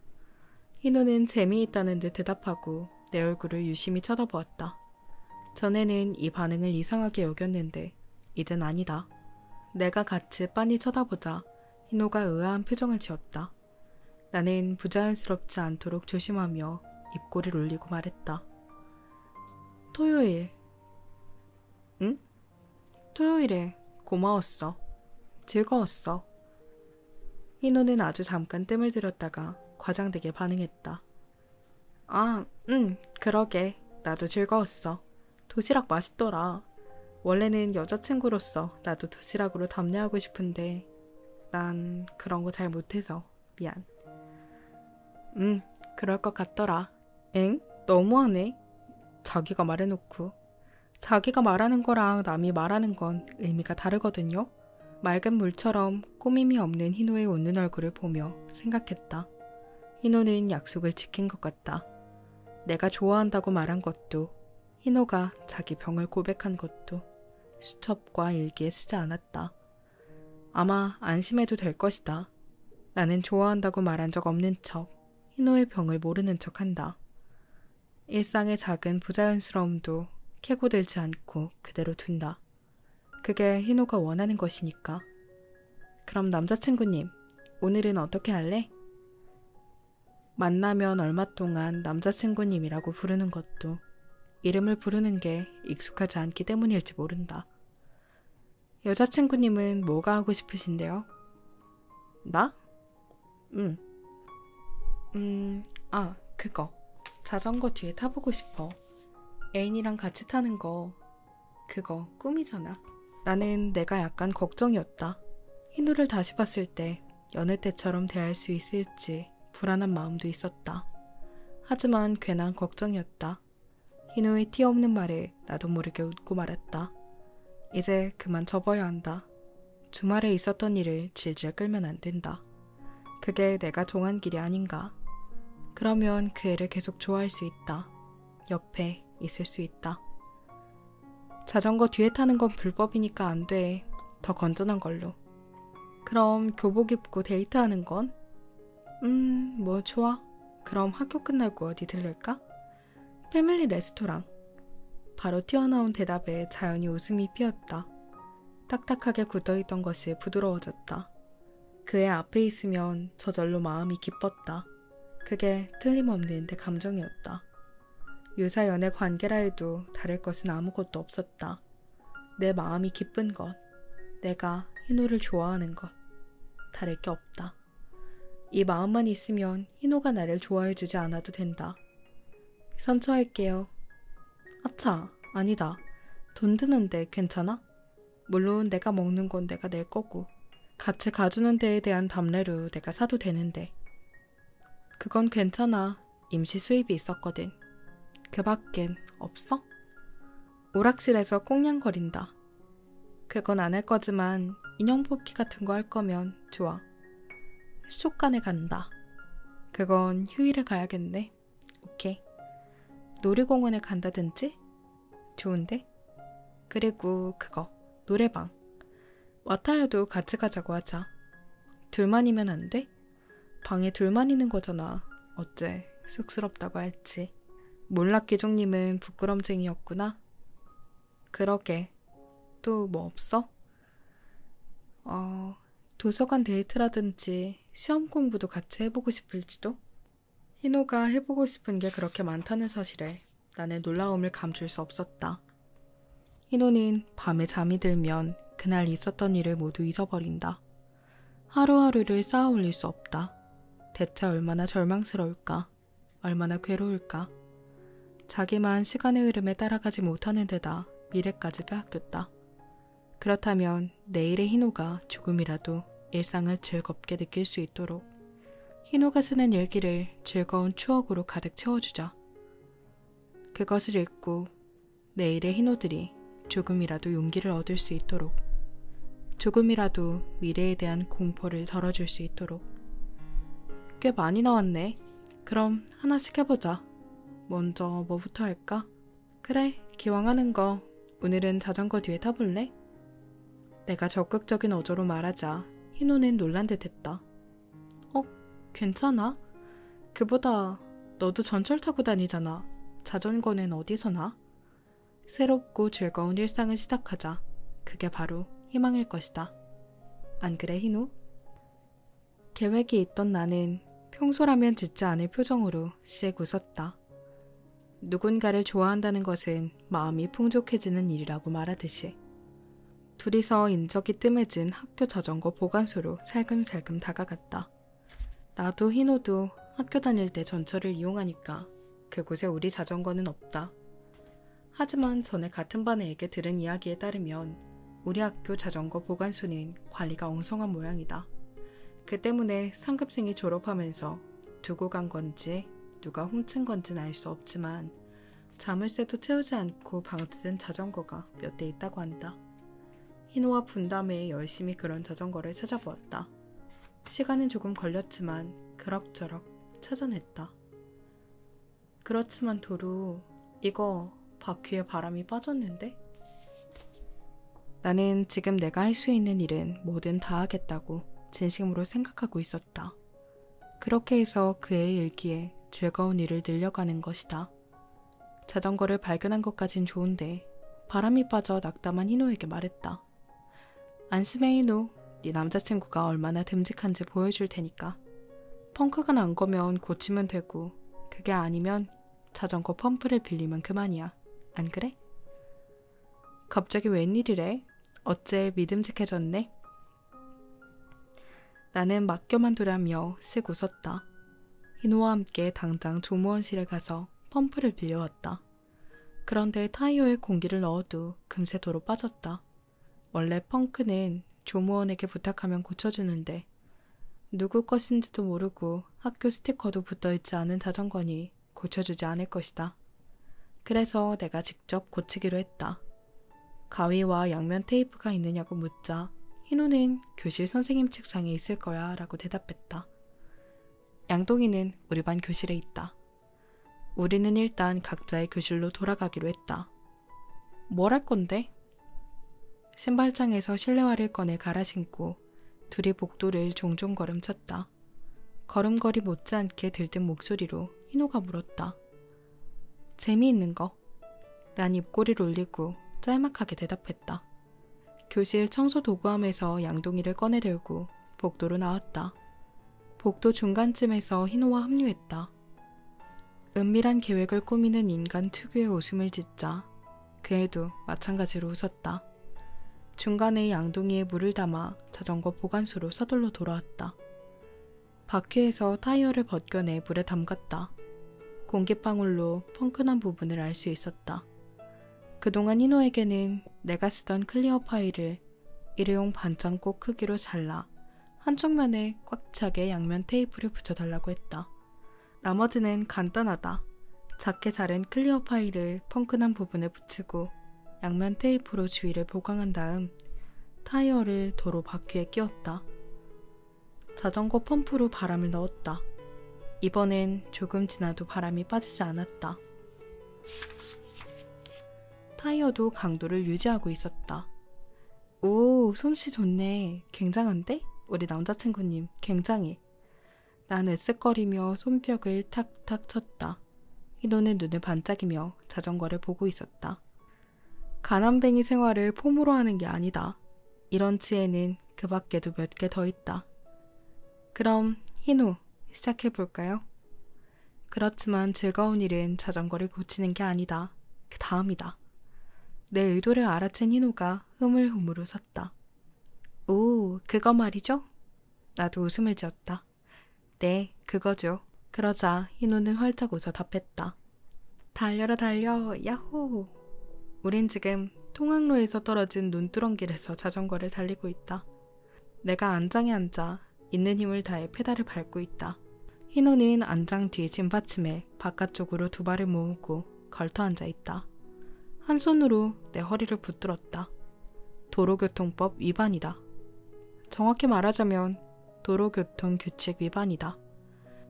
희노는 재미있다는 듯 대답하고 내 얼굴을 유심히 쳐다보았다. 전에는 이 반응을 이상하게 여겼는데 이젠 아니다. 내가 같이 빤히 쳐다보자 희노가 의아한 표정을 지었다. 나는 부자연스럽지 않도록 조심하며 입꼬리를 올리고 말했다. 토요일. 응? 토요일에 고마웠어. 즐거웠어. 희노는 아주 잠깐 뜸을 들였다가 과장되게 반응했다. 그러게. 나도 즐거웠어. 도시락 맛있더라. 원래는 여자친구로서 나도 도시락으로 답례하고 싶은데 난 그런 거 잘 못해서 미안. 그럴 것 같더라. 엥? 너무하네. 자기가 말해놓고. 자기가 말하는 거랑 남이 말하는 건 의미가 다르거든요. 맑은 물처럼 꾸밈이 없는 희노의 웃는 얼굴을 보며 생각했다. 희노는 약속을 지킨 것 같다. 내가 좋아한다고 말한 것도, 희노가 자기 병을 고백한 것도 수첩과 일기에 쓰지 않았다. 아마 안심해도 될 것이다. 나는 좋아한다고 말한 적 없는 척, 희노의 병을 모르는 척 한다. 일상의 작은 부자연스러움도 캐고들지 않고 그대로 둔다. 그게 희노가 원하는 것이니까. 그럼 남자친구님, 오늘은 어떻게 할래? 만나면 얼마 동안 남자친구님이라고 부르는 것도 이름을 부르는 게 익숙하지 않기 때문일지 모른다. 여자친구님은 뭐가 하고 싶으신데요? 나? 그거. 자전거 뒤에 타보고 싶어. 애인이랑 같이 타는 거, 그거 꿈이잖아. 나는 내가 약간 걱정이었다. 희노를 다시 봤을 때 여느 때처럼 대할 수 있을지 불안한 마음도 있었다. 하지만 괜한 걱정이었다. 희노의 티 없는 말에 나도 모르게 웃고 말았다. 이제 그만 접어야 한다. 주말에 있었던 일을 질질 끌면 안 된다. 그게 내가 정한 길이 아닌가. 그러면 그 애를 계속 좋아할 수 있다. 옆에 있을 수 있다. 자전거 뒤에 타는 건 불법이니까 안 돼. 더 건전한 걸로. 그럼 교복 입고 데이트하는 건? 뭐 좋아. 그럼 학교 끝나고 어디 들를까? 패밀리 레스토랑. 바로 튀어나온 대답에 자연히 웃음이 피었다. 딱딱하게 굳어있던 것이 부드러워졌다. 그의 앞에 있으면 저절로 마음이 기뻤다. 그게 틀림없는 내 감정이었다. 유사 연애 관계라 해도 다를 것은 아무것도 없었다. 내 마음이 기쁜 것, 내가 희노를 좋아하는 것, 다를 게 없다. 이 마음만 있으면 희노가 나를 좋아해주지 않아도 된다. 선처할게요. 아차, 아니다. 돈 드는데 괜찮아? 물론 내가 먹는 건 내가 낼 거고 같이 가주는 데에 대한 답례로 내가 사도 되는데. 그건 괜찮아. 임시 수입이 있었거든. 그 밖엔 없어? 오락실에서 꽁냥거린다. 그건 안 할 거지만 인형 뽑기 같은 거 할 거면 좋아. 수족관에 간다. 그건 휴일에 가야겠네. 오케이. 놀이공원에 간다든지? 좋은데? 그리고 그거, 노래방. 와타야도 같이 가자고 하자. 둘만이면 안 돼? 방에 둘만 있는 거잖아. 어째 쑥스럽다고 할지. 몰라 기종님은 부끄럼쟁이였구나. 그러게. 또 뭐 없어? 도서관 데이트라든지 시험 공부도 같이 해보고 싶을지도? 희노가 해보고 싶은 게 그렇게 많다는 사실에 나는 놀라움을 감출 수 없었다. 희노는 밤에 잠이 들면 그날 있었던 일을 모두 잊어버린다. 하루하루를 쌓아 올릴 수 없다. 대체 얼마나 절망스러울까? 얼마나 괴로울까? 자기만 시간의 흐름에 따라가지 못하는 데다 미래까지 빼앗겼다. 그렇다면 내일의 희노가 조금이라도 일상을 즐겁게 느낄 수 있도록 희노가 쓰는 일기를 즐거운 추억으로 가득 채워주자. 그것을 읽고 내일의 희노들이 조금이라도 용기를 얻을 수 있도록, 조금이라도 미래에 대한 공포를 덜어줄 수 있도록. 꽤 많이 나왔네. 그럼 하나씩 해보자. 먼저 뭐부터 할까? 그래, 기왕 하는 거 오늘은 자전거 뒤에 타볼래? 내가 적극적인 어조로 말하자 희노는 놀란 듯 했다. 괜찮아? 그보다 너도 전철 타고 다니잖아. 자전거는 어디서 나? 새롭고 즐거운 일상을 시작하자. 그게 바로 희망일 것이다. 안 그래, 희노? 계획이 있던 나는 평소라면 짓지 않을 표정으로 씩 웃었다. 누군가를 좋아한다는 것은 마음이 풍족해지는 일이라고 말하듯이. 둘이서 인적이 뜸해진 학교 자전거 보관소로 살금살금 다가갔다. 나도 희노도 학교 다닐 때 전철을 이용하니까 그곳에 우리 자전거는 없다. 하지만 전에 같은 반 애에게 들은 이야기에 따르면 우리 학교 자전거 보관소는 관리가 엉성한 모양이다. 그 때문에 상급생이 졸업하면서 두고 간 건지 누가 훔친 건지는 알 수 없지만 자물쇠도 채우지 않고 방치된 자전거가 몇 대 있다고 한다. 희노와 분담에 열심히 그런 자전거를 찾아보았다. 시간은 조금 걸렸지만 그럭저럭 찾아냈다. 그렇지만 도루, 이거 바퀴에 바람이 빠졌는데? 나는 지금 내가 할 수 있는 일은 뭐든 다 하겠다고 진심으로 생각하고 있었다. 그렇게 해서 그의 일기에 즐거운 일을 늘려가는 것이다. 자전거를 발견한 것까진 좋은데 바람이 빠져 낙담한 희노에게 말했다. 안심해 희노, 네 남자친구가 얼마나 듬직한지 보여줄 테니까. 펑크가 난 거면 고치면 되고 그게 아니면 자전거 펌프를 빌리면 그만이야. 안 그래? 갑자기 웬일이래? 어째 믿음직해졌네? 나는 맡겨만 두라며 씩 웃었다. 희노와 함께 당장 조무원실에 가서 펌프를 빌려왔다. 그런데 타이어에 공기를 넣어도 금세 도로 빠졌다. 원래 펑크는 조무원에게 부탁하면 고쳐주는데 누구 것인지도 모르고 학교 스티커도 붙어있지 않은 자전거니 고쳐주지 않을 것이다. 그래서 내가 직접 고치기로 했다. 가위와 양면 테이프가 있느냐고 묻자 희노는 교실 선생님 책상에 있을 거야 라고 대답했다. 양동이는 우리 반 교실에 있다. 우리는 일단 각자의 교실로 돌아가기로 했다. 뭘 할 건데? 신발장에서 실내화를 꺼내 갈아 신고 둘이 복도를 종종 걸음쳤다. 걸음걸이 못지않게 들뜬 목소리로 희노가 물었다. 재미있는 거. 난 입꼬리를 올리고 짤막하게 대답했다. 교실 청소 도구함에서 양동이를 꺼내들고 복도로 나왔다. 복도 중간쯤에서 희노와 합류했다. 은밀한 계획을 꾸미는 인간 특유의 웃음을 짓자 그 애도 마찬가지로 웃었다. 중간에 양동이에 물을 담아 자전거 보관소로 서둘러 돌아왔다. 바퀴에서 타이어를 벗겨내 물에 담갔다. 공기방울로 펑크난 부분을 알 수 있었다. 그동안 희노에게는 내가 쓰던 클리어 파일을 일회용 반창고 크기로 잘라 한쪽 면에 꽉 차게 양면 테이프를 붙여달라고 했다. 나머지는 간단하다. 작게 자른 클리어 파일을 펑크난 부분에 붙이고 양면 테이프로 주위를 보강한 다음 타이어를 도로 바퀴에 끼웠다. 자전거 펌프로 바람을 넣었다. 이번엔 조금 지나도 바람이 빠지지 않았다. 타이어도 강도를 유지하고 있었다. 오, 솜씨 좋네. 굉장한데? 우리 남자친구님 굉장해. 난 으쓱거리며 손뼉을 탁탁 쳤다. 희노는 눈을 반짝이며 자전거를 보고 있었다. 가난뱅이 생활을 폼으로 하는 게 아니다. 이런 지혜는 그 밖에도 몇 개 더 있다. 그럼 희노, 시작해볼까요? 그렇지만 즐거운 일은 자전거를 고치는 게 아니다. 그 다음이다. 내 의도를 알아챈 희노가 흐물흐물 웃었다. 오, 그거 말이죠? 나도 웃음을 지었다. 네, 그거죠. 그러자 희노는 활짝 웃어 답했다. 달려라 달려, 야호! 우린 지금 통학로에서 떨어진 눈두렁길에서 자전거를 달리고 있다. 내가 안장에 앉아 있는 힘을 다해 페달을 밟고 있다. 희노는 안장 뒤 짐받침에 바깥쪽으로 두 발을 모으고 걸터 앉아 있다. 한 손으로 내 허리를 붙들었다. 도로교통법 위반이다. 정확히 말하자면 도로교통 규칙 위반이다.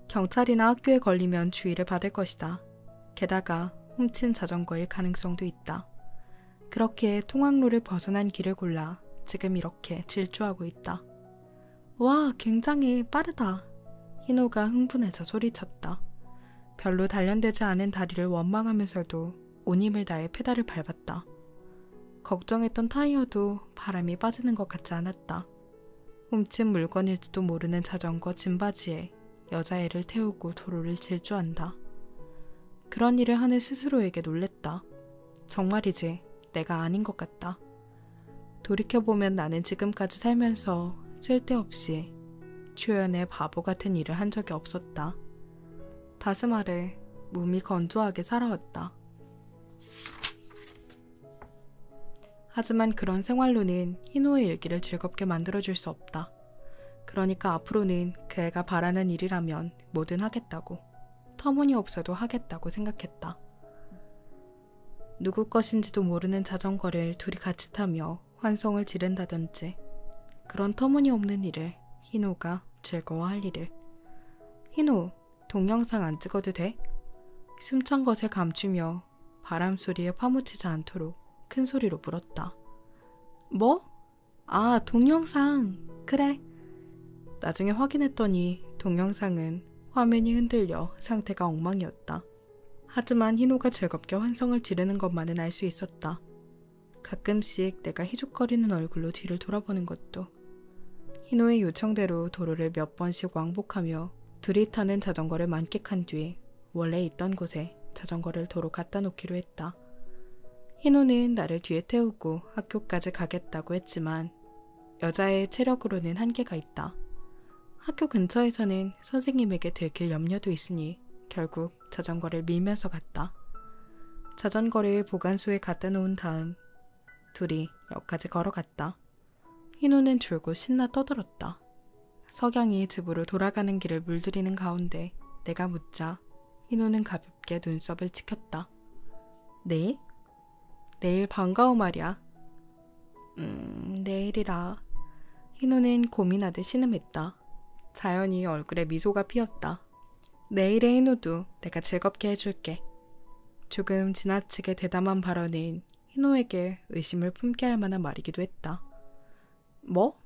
경찰이나 학교에 걸리면 주의를 받을 것이다. 게다가 훔친 자전거일 가능성도 있다. 그렇게 통학로를 벗어난 길을 골라 지금 이렇게 질주하고 있다. 와, 굉장히 빠르다. 희노가 흥분해서 소리쳤다. 별로 단련되지 않은 다리를 원망하면서도 온 힘을 다해 페달을 밟았다. 걱정했던 타이어도 바람이 빠지는 것 같지 않았다. 훔친 물건일지도 모르는 자전거 짐바지에 여자애를 태우고 도로를 질주한다. 그런 일을 하는 스스로에게 놀랬다. 정말이지 내가 아닌 것 같다. 돌이켜보면 나는 지금까지 살면서 쓸데없이 초연의 바보 같은 일을 한 적이 없었다. 다시 말해 몸이 건조하게 살아왔다. 하지만 그런 생활로는 희노의 일기를 즐겁게 만들어줄 수 없다. 그러니까 앞으로는 그 애가 바라는 일이라면 뭐든 하겠다고, 터무니없어도 하겠다고 생각했다. 누구 것인지도 모르는 자전거를 둘이 같이 타며 환성을 지른다든지, 그런 터무니없는 일을 희노가 즐거워할 일을. 희노, 동영상 안 찍어도 돼? 숨찬 것을 감추며 바람 소리에 파묻히지 않도록 큰 소리로 물었다. 뭐? 아, 동영상. 그래. 나중에 확인했더니 동영상은 화면이 흔들려 상태가 엉망이었다. 하지만 희노가 즐겁게 환성을 지르는 것만은 알 수 있었다. 가끔씩 내가 희죽거리는 얼굴로 뒤를 돌아보는 것도. 희노의 요청대로 도로를 몇 번씩 왕복하며 둘이 타는 자전거를 만끽한 뒤 원래 있던 곳에 자전거를 도로 갖다 놓기로 했다. 희노는 나를 뒤에 태우고 학교까지 가겠다고 했지만 여자의 체력으로는 한계가 있다. 학교 근처에서는 선생님에게 들킬 염려도 있으니 결국 자전거를 밀면서 갔다. 자전거를 보관소에 갖다 놓은 다음 둘이 역까지 걸어갔다. 희노는 줄곧 신나 떠들었다. 석양이 집으로 돌아가는 길을 물들이는 가운데 내가 묻자 희노는 가볍게 눈썹을 치켰다. 내일? 내일 반가워 말이야. 내일이라. 희노는 고민하듯 신음했다. 자연히 얼굴에 미소가 피었다. 내일의 희노도 내가 즐겁게 해줄게. 조금 지나치게 대담한 발언은 희노에게 의심을 품게 할 만한 말이기도 했다. 뭐?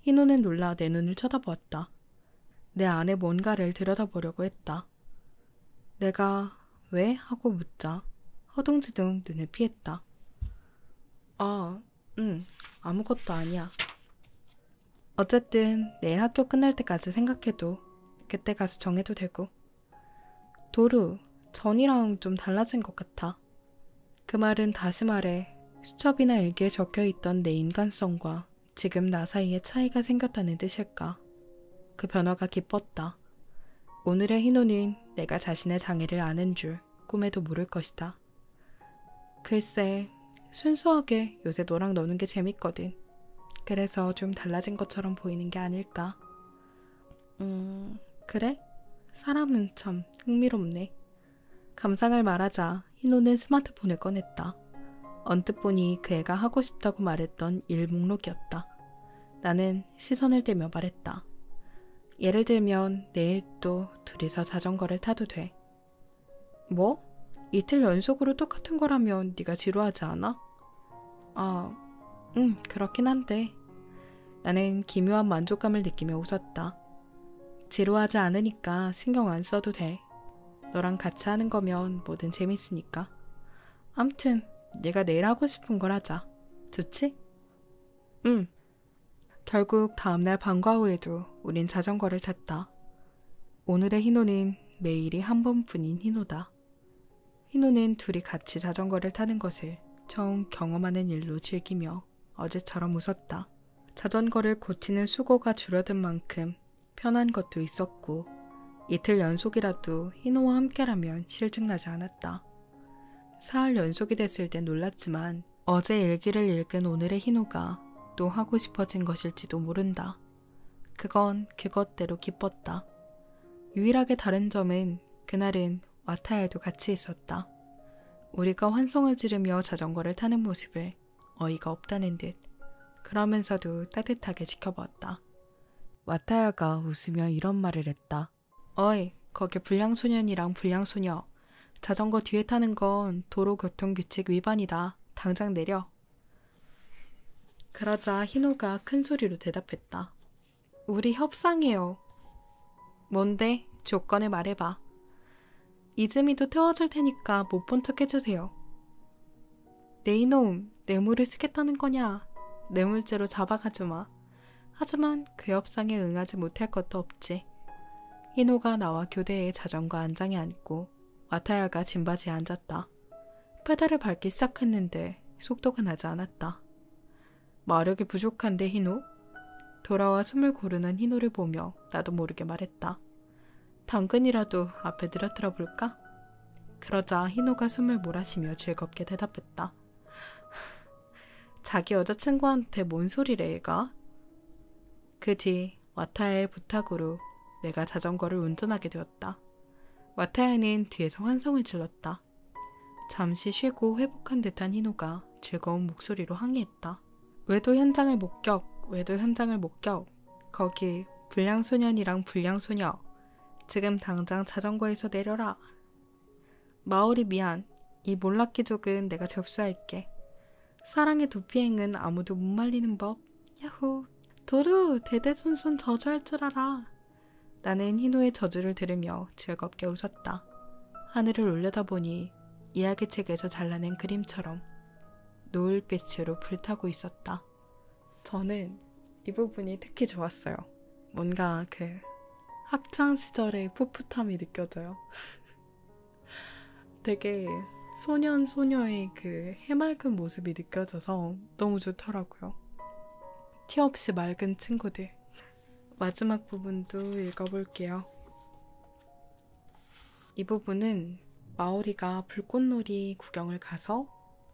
희노는 놀라 내 눈을 쳐다보았다. 내 안에 뭔가를 들여다보려고 했다. 내가 왜? 하고 묻자 허둥지둥 눈을 피했다. 아, 아무것도 아니야. 어쨌든 내일 학교 끝날 때까지 생각해도 그때 가서 정해도 되고. 도루, 전이랑 좀 달라진 것 같아. 그 말은 다시 말해 수첩이나 일기에 적혀있던 내 인간성과 지금 나 사이에 차이가 생겼다는 뜻일까. 그 변화가 기뻤다. 오늘의 희노는 내가 자신의 장애를 아는 줄 꿈에도 모를 것이다. 글쎄, 순수하게 요새 너랑 노는 게 재밌거든. 그래서 좀 달라진 것처럼 보이는 게 아닐까. 그래? 사람은 참 흥미롭네. 감상을 말하자 희노는 스마트폰을 꺼냈다. 언뜻 보니 그 애가 하고 싶다고 말했던 일 목록이었다. 나는 시선을 떼며 말했다. 예를 들면 내일 또 둘이서 자전거를 타도 돼. 뭐? 이틀 연속으로 똑같은 거라면 네가 지루하지 않아? 그렇긴 한데. 나는 기묘한 만족감을 느끼며 웃었다. 지루하지 않으니까 신경 안 써도 돼. 너랑 같이 하는 거면 뭐든 재밌으니까. 암튼 네가 내일 하고 싶은 걸 하자. 좋지? 응. 결국 다음날 방과 후에도 우린 자전거를 탔다. 오늘의 희노는 매일이 한 번뿐인 희노다. 희노는 둘이 같이 자전거를 타는 것을 처음 경험하는 일로 즐기며 어제처럼 웃었다. 자전거를 고치는 수고가 줄어든 만큼 편한 것도 있었고 이틀 연속이라도 희노와 함께라면 실증나지 않았다. 사흘 연속이 됐을 땐 놀랐지만 어제 일기를 읽은 오늘의 희노가 또 하고 싶어진 것일지도 모른다. 그건 그것대로 기뻤다. 유일하게 다른 점은 그날은 와타야도 같이 있었다. 우리가 환성을 지르며 자전거를 타는 모습을 어이가 없다는 듯 그러면서도 따뜻하게 지켜보았다. 와타야가 웃으며 이런 말을 했다. 어이, 거기 불량소년이랑 불량소녀. 자전거 뒤에 타는 건 도로교통규칙 위반이다. 당장 내려. 그러자 희노가 큰 소리로 대답했다. 우리 협상해요. 뭔데? 조건을 말해봐. 이즈미도 태워줄 테니까 못 본 척 해주세요. 네 이놈, 뇌물을 쓰겠다는 거냐? 뇌물죄로 잡아가주마. 하지만 그 협상에 응하지 못할 것도 없지. 희노가 나와 교대에 자전거 안장에 앉고 와타야가 짐바지에 앉았다. 페달을 밟기 시작했는데 속도가 나지 않았다. 마력이 부족한데 희노? 돌아와 숨을 고르는 희노를 보며 나도 모르게 말했다. 당근이라도 앞에 늘어뜨려 볼까? 그러자 희노가 숨을 몰아쉬며 즐겁게 대답했다. 자기 여자친구한테 뭔 소리래 얘가? 그 뒤 와타야의 부탁으로 내가 자전거를 운전하게 되었다. 와타야는 뒤에서 환성을 질렀다. 잠시 쉬고 회복한 듯한 희노가 즐거운 목소리로 항의했다. 외도 현장을 목격, 외도 현장을 목격. 거기 불량소년이랑 불량소녀. 지금 당장 자전거에서 내려라. 마오리 미안. 이 몰락기족은 내가 접수할게. 사랑의 도피행은 아무도 못 말리는 법. 야호. 도루 대대손손 저주할 줄 알아. 나는 희노의 저주를 들으며 즐겁게 웃었다. 하늘을 올려다보니 이야기책에서 잘라낸 그림처럼 노을빛으로 불타고 있었다. 저는 이 부분이 특히 좋았어요. 뭔가 그 학창시절의 풋풋함이 느껴져요. 되게 소년 소녀의 그 해맑은 모습이 느껴져서 너무 좋더라고요. 티 없이 맑은 친구들. 마지막 부분도 읽어볼게요. 이 부분은 마오리가 불꽃놀이 구경을 가서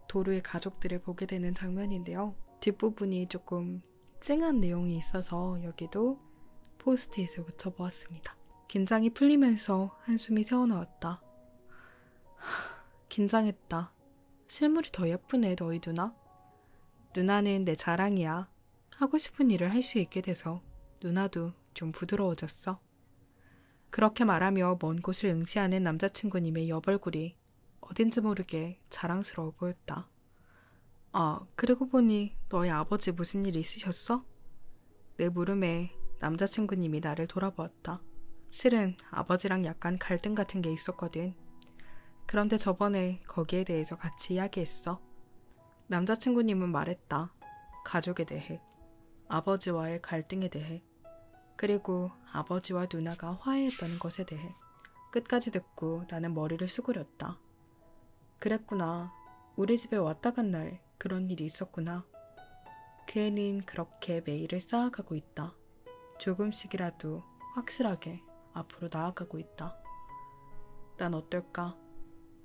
도루의 가족들을 보게 되는 장면인데요. 뒷부분이 조금 찡한 내용이 있어서 여기도 포스트잇을 붙여보았습니다. 긴장이 풀리면서 한숨이 새어나왔다. 긴장했다. 실물이 더 예쁘네 너희 누나. 누나는 내 자랑이야. 하고 싶은 일을 할 수 있게 돼서 누나도 좀 부드러워졌어. 그렇게 말하며 먼 곳을 응시하는 남자친구님의 옆얼굴이 어딘지 모르게 자랑스러워 보였다. 아, 그러고 보니 너희 아버지 무슨 일 있으셨어? 내 물음에 남자친구님이 나를 돌아보았다. 실은 아버지랑 약간 갈등 같은 게 있었거든. 그런데 저번에 거기에 대해서 같이 이야기했어. 남자친구님은 말했다. 가족에 대해, 아버지와의 갈등에 대해, 그리고 아버지와 누나가 화해했다는 것에 대해. 끝까지 듣고 나는 머리를 수그렸다. 그랬구나. 우리 집에 왔다 간 날 그런 일이 있었구나. 그 애는 그렇게 매일을 쌓아가고 있다. 조금씩이라도 확실하게 앞으로 나아가고 있다. 난 어떨까?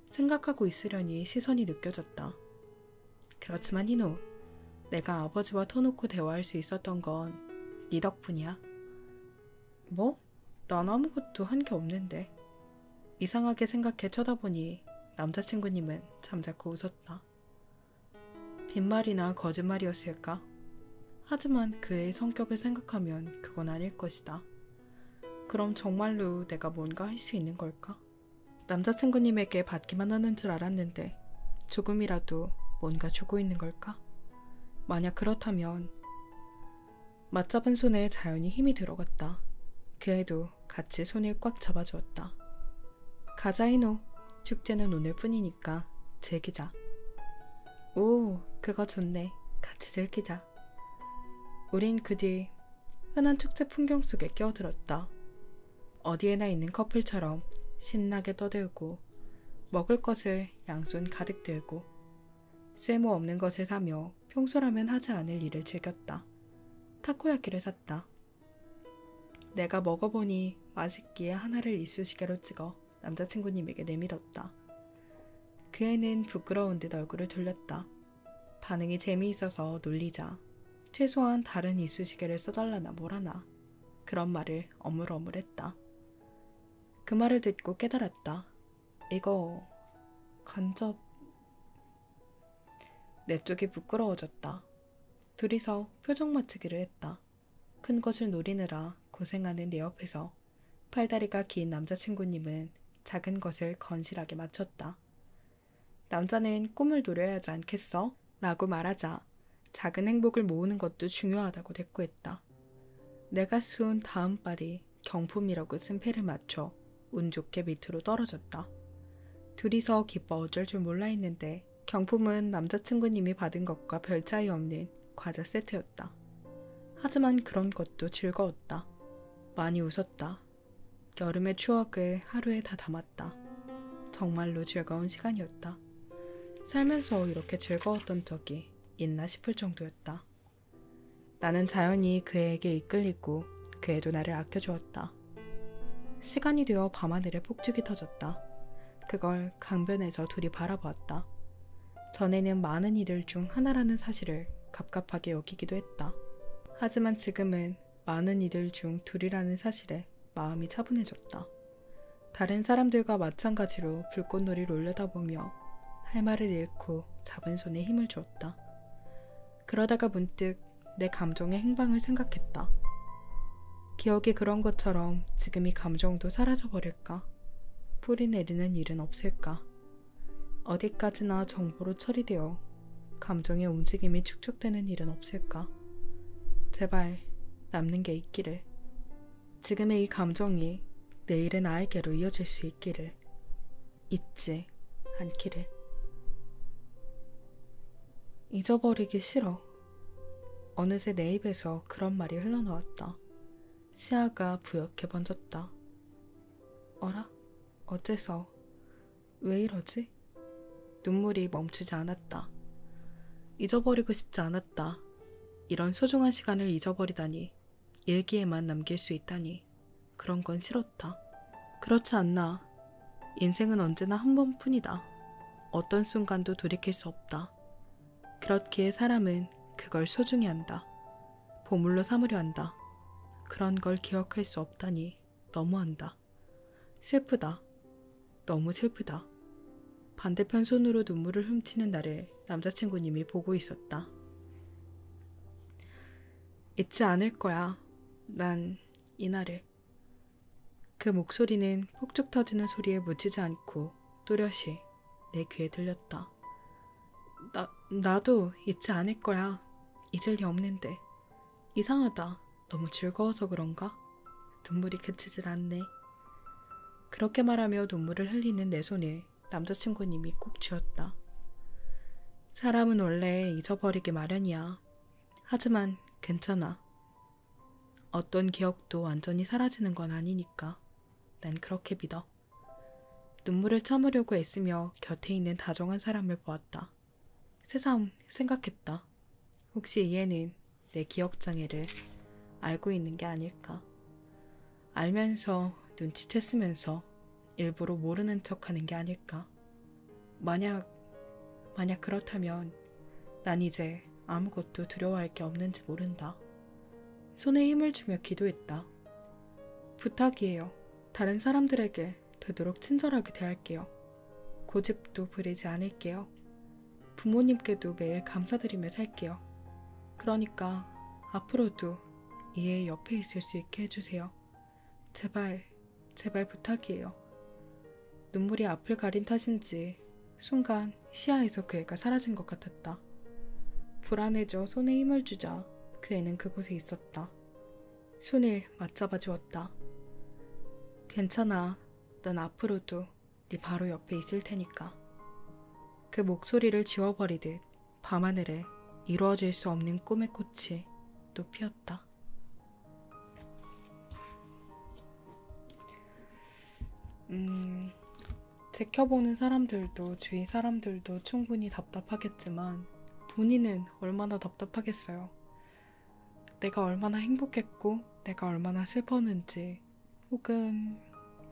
생각하고 있으려니 시선이 느껴졌다. 그렇지만 희노, 내가 아버지와 터놓고 대화할 수 있었던 건 네 덕분이야. 뭐? 난 아무것도 한 게 없는데. 이상하게 생각해 쳐다보니 남자친구님은 잠자코 웃었다. 빈말이나 거짓말이었을까? 하지만 그의 성격을 생각하면 그건 아닐 것이다. 그럼 정말로 내가 뭔가 할 수 있는 걸까? 남자친구님에게 받기만 하는 줄 알았는데 조금이라도 뭔가 주고 있는 걸까? 만약 그렇다면 맞잡은 손에 자연히 힘이 들어갔다. 그 애도 같이 손을 꽉 잡아주었다. 가자 희노. 축제는 오늘뿐이니까 즐기자. 오, 그거 좋네. 같이 즐기자. 우린 그 뒤 흔한 축제 풍경 속에 끼어들었다. 어디에나 있는 커플처럼 신나게 떠들고 먹을 것을 양손 가득 들고 쓸모없는 것을 사며 평소라면 하지 않을 일을 즐겼다. 타코야키를 샀다. 내가 먹어보니 맛있기에 하나를 이쑤시개로 찍어 남자친구님에게 내밀었다. 그 애는 부끄러운 듯 얼굴을 돌렸다. 반응이 재미있어서 놀리자 최소한 다른 이쑤시개를 써달라나 뭐라나 그런 말을 어물어물했다. 그 말을 듣고 깨달았다. 이거 간접... 내 쪽이 부끄러워졌다. 둘이서 표정 맞추기를 했다. 큰 것을 노리느라 고생하는 내 옆에서 팔다리가 긴 남자친구님은 작은 것을 건실하게 맞췄다. 남자는 꿈을 노려야 하지 않겠어? 라고 말하자 작은 행복을 모으는 것도 중요하다고 대꾸했다. 내가 쏜 다음 발이 경품이라고 쓴 패를 맞춰 운 좋게 밑으로 떨어졌다. 둘이서 기뻐 어쩔 줄 몰라 했는데 경품은 남자친구님이 받은 것과 별 차이 없는 과자 세트였다. 하지만 그런 것도 즐거웠다. 많이 웃었다. 여름의 추억을 하루에 다 담았다. 정말로 즐거운 시간이었다. 살면서 이렇게 즐거웠던 적이 있나 싶을 정도였다. 나는 자연히 그 애에게 이끌리고 그 애도 나를 아껴주었다. 시간이 되어 밤하늘에 폭죽이 터졌다. 그걸 강변에서 둘이 바라보았다. 전에는 많은 이들 중 하나라는 사실을 갑갑하게 여기기도 했다. 하지만 지금은 많은 이들 중 둘이라는 사실에 마음이 차분해졌다. 다른 사람들과 마찬가지로 불꽃놀이를 올려다보며 할 말을 잃고 잡은 손에 힘을 주었다. 그러다가 문득 내 감정의 행방을 생각했다. 기억이 그런 것처럼 지금 이 감정도 사라져버릴까? 뿌리 내리는 일은 없을까? 어디까지나 정보로 처리되어 감정의 움직임이 축적되는 일은 없을까? 제발 남는 게 있기를. 지금의 이 감정이 내일의 나에게로 이어질 수 있기를. 잊지 않기를. 잊어버리기 싫어. 어느새 내 입에서 그런 말이 흘러나왔다. 시야가 부옇게 번졌다. 어라? 어째서? 왜 이러지? 눈물이 멈추지 않았다. 잊어버리고 싶지 않았다. 이런 소중한 시간을 잊어버리다니, 일기에만 남길 수 있다니, 그런 건 싫었다. 그렇지 않나. 인생은 언제나 한 번뿐이다. 어떤 순간도 돌이킬 수 없다. 그렇기에 사람은 그걸 소중히 한다. 보물로 삼으려 한다. 그런 걸 기억할 수 없다니 너무한다. 슬프다. 너무 슬프다. 반대편 손으로 눈물을 훔치는 나를 남자친구님이 보고 있었다. 잊지 않을 거야. 난 이날을. 그 목소리는 폭죽 터지는 소리에 묻히지 않고 또렷이 내 귀에 들렸다. 나도 잊지 않을 거야. 잊을 리 없는데. 이상하다. 너무 즐거워서 그런가? 눈물이 그치질 않네. 그렇게 말하며 눈물을 흘리는 내 손을 남자친구님이 꼭 쥐었다. 사람은 원래 잊어버리기 마련이야. 하지만 괜찮아. 어떤 기억도 완전히 사라지는 건 아니니까. 난 그렇게 믿어. 눈물을 참으려고 애쓰며 곁에 있는 다정한 사람을 보았다. 새삼 생각했다. 혹시 이 애는 내 기억장애를 알고 있는 게 아닐까? 알면서 눈치챘으면서 일부러 모르는 척하는 게 아닐까? 만약 그렇다면 난 이제 아무것도 두려워할 게 없는지 모른다. 손에 힘을 주며 기도했다. 부탁이에요. 다른 사람들에게 되도록 친절하게 대할게요. 고집도 부리지 않을게요. 부모님께도 매일 감사드리며 살게요. 그러니까 앞으로도 이 애 옆에 있을 수 있게 해주세요. 제발 부탁이에요. 눈물이 앞을 가린 탓인지 순간 시야에서 그 애가 사라진 것 같았다. 불안해져 손에 힘을 주자 그 애는 그곳에 있었다. 손을 맞잡아 주었다. 괜찮아. 난 앞으로도 네 바로 옆에 있을 테니까. 그 목소리를 지워버리듯 밤하늘에 이루어질 수 없는 꿈의 꽃이 또 피었다. 지켜보는 사람들도 주위 사람들도 충분히 답답하겠지만 본인은 얼마나 답답하겠어요. 내가 얼마나 행복했고 내가 얼마나 슬펐는지 혹은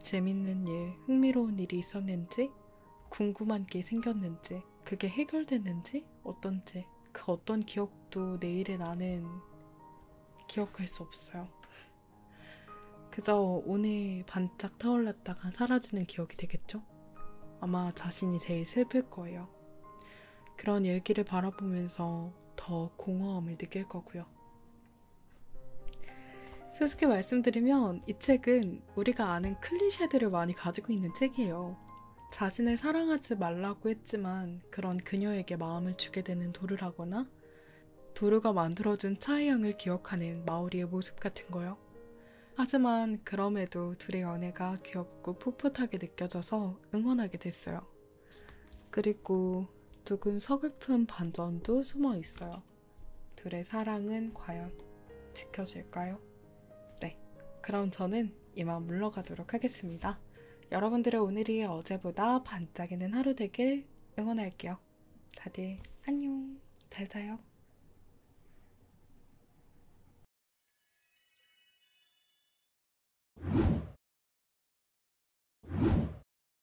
재밌는 일, 흥미로운 일이 있었는지 궁금한 게 생겼는지 그게 해결됐는지 어떤지 그 어떤 기억도 내일의 나는 기억할 수 없어요. 그저 오늘 반짝 타올랐다가 사라지는 기억이 되겠죠? 아마 자신이 제일 슬플 거예요. 그런 일기를 바라보면서 더 공허함을 느낄 거고요. 솔직히 말씀드리면 이 책은 우리가 아는 클리셰들을 많이 가지고 있는 책이에요. 자신을 사랑하지 말라고 했지만 그런 그녀에게 마음을 주게 되는 도르라거나 도르가 만들어준 차의 향을 기억하는 마오리의 모습 같은 거요. 하지만 그럼에도 둘의 연애가 귀엽고 풋풋하게 느껴져서 응원하게 됐어요. 그리고 조금 서글픈 반전도 숨어 있어요. 둘의 사랑은 과연 지켜질까요? 네, 그럼 저는 이만 물러가도록 하겠습니다. 여러분들의 오늘이 어제보다 반짝이는 하루 되길 응원할게요. 다들 안녕, 잘 자요.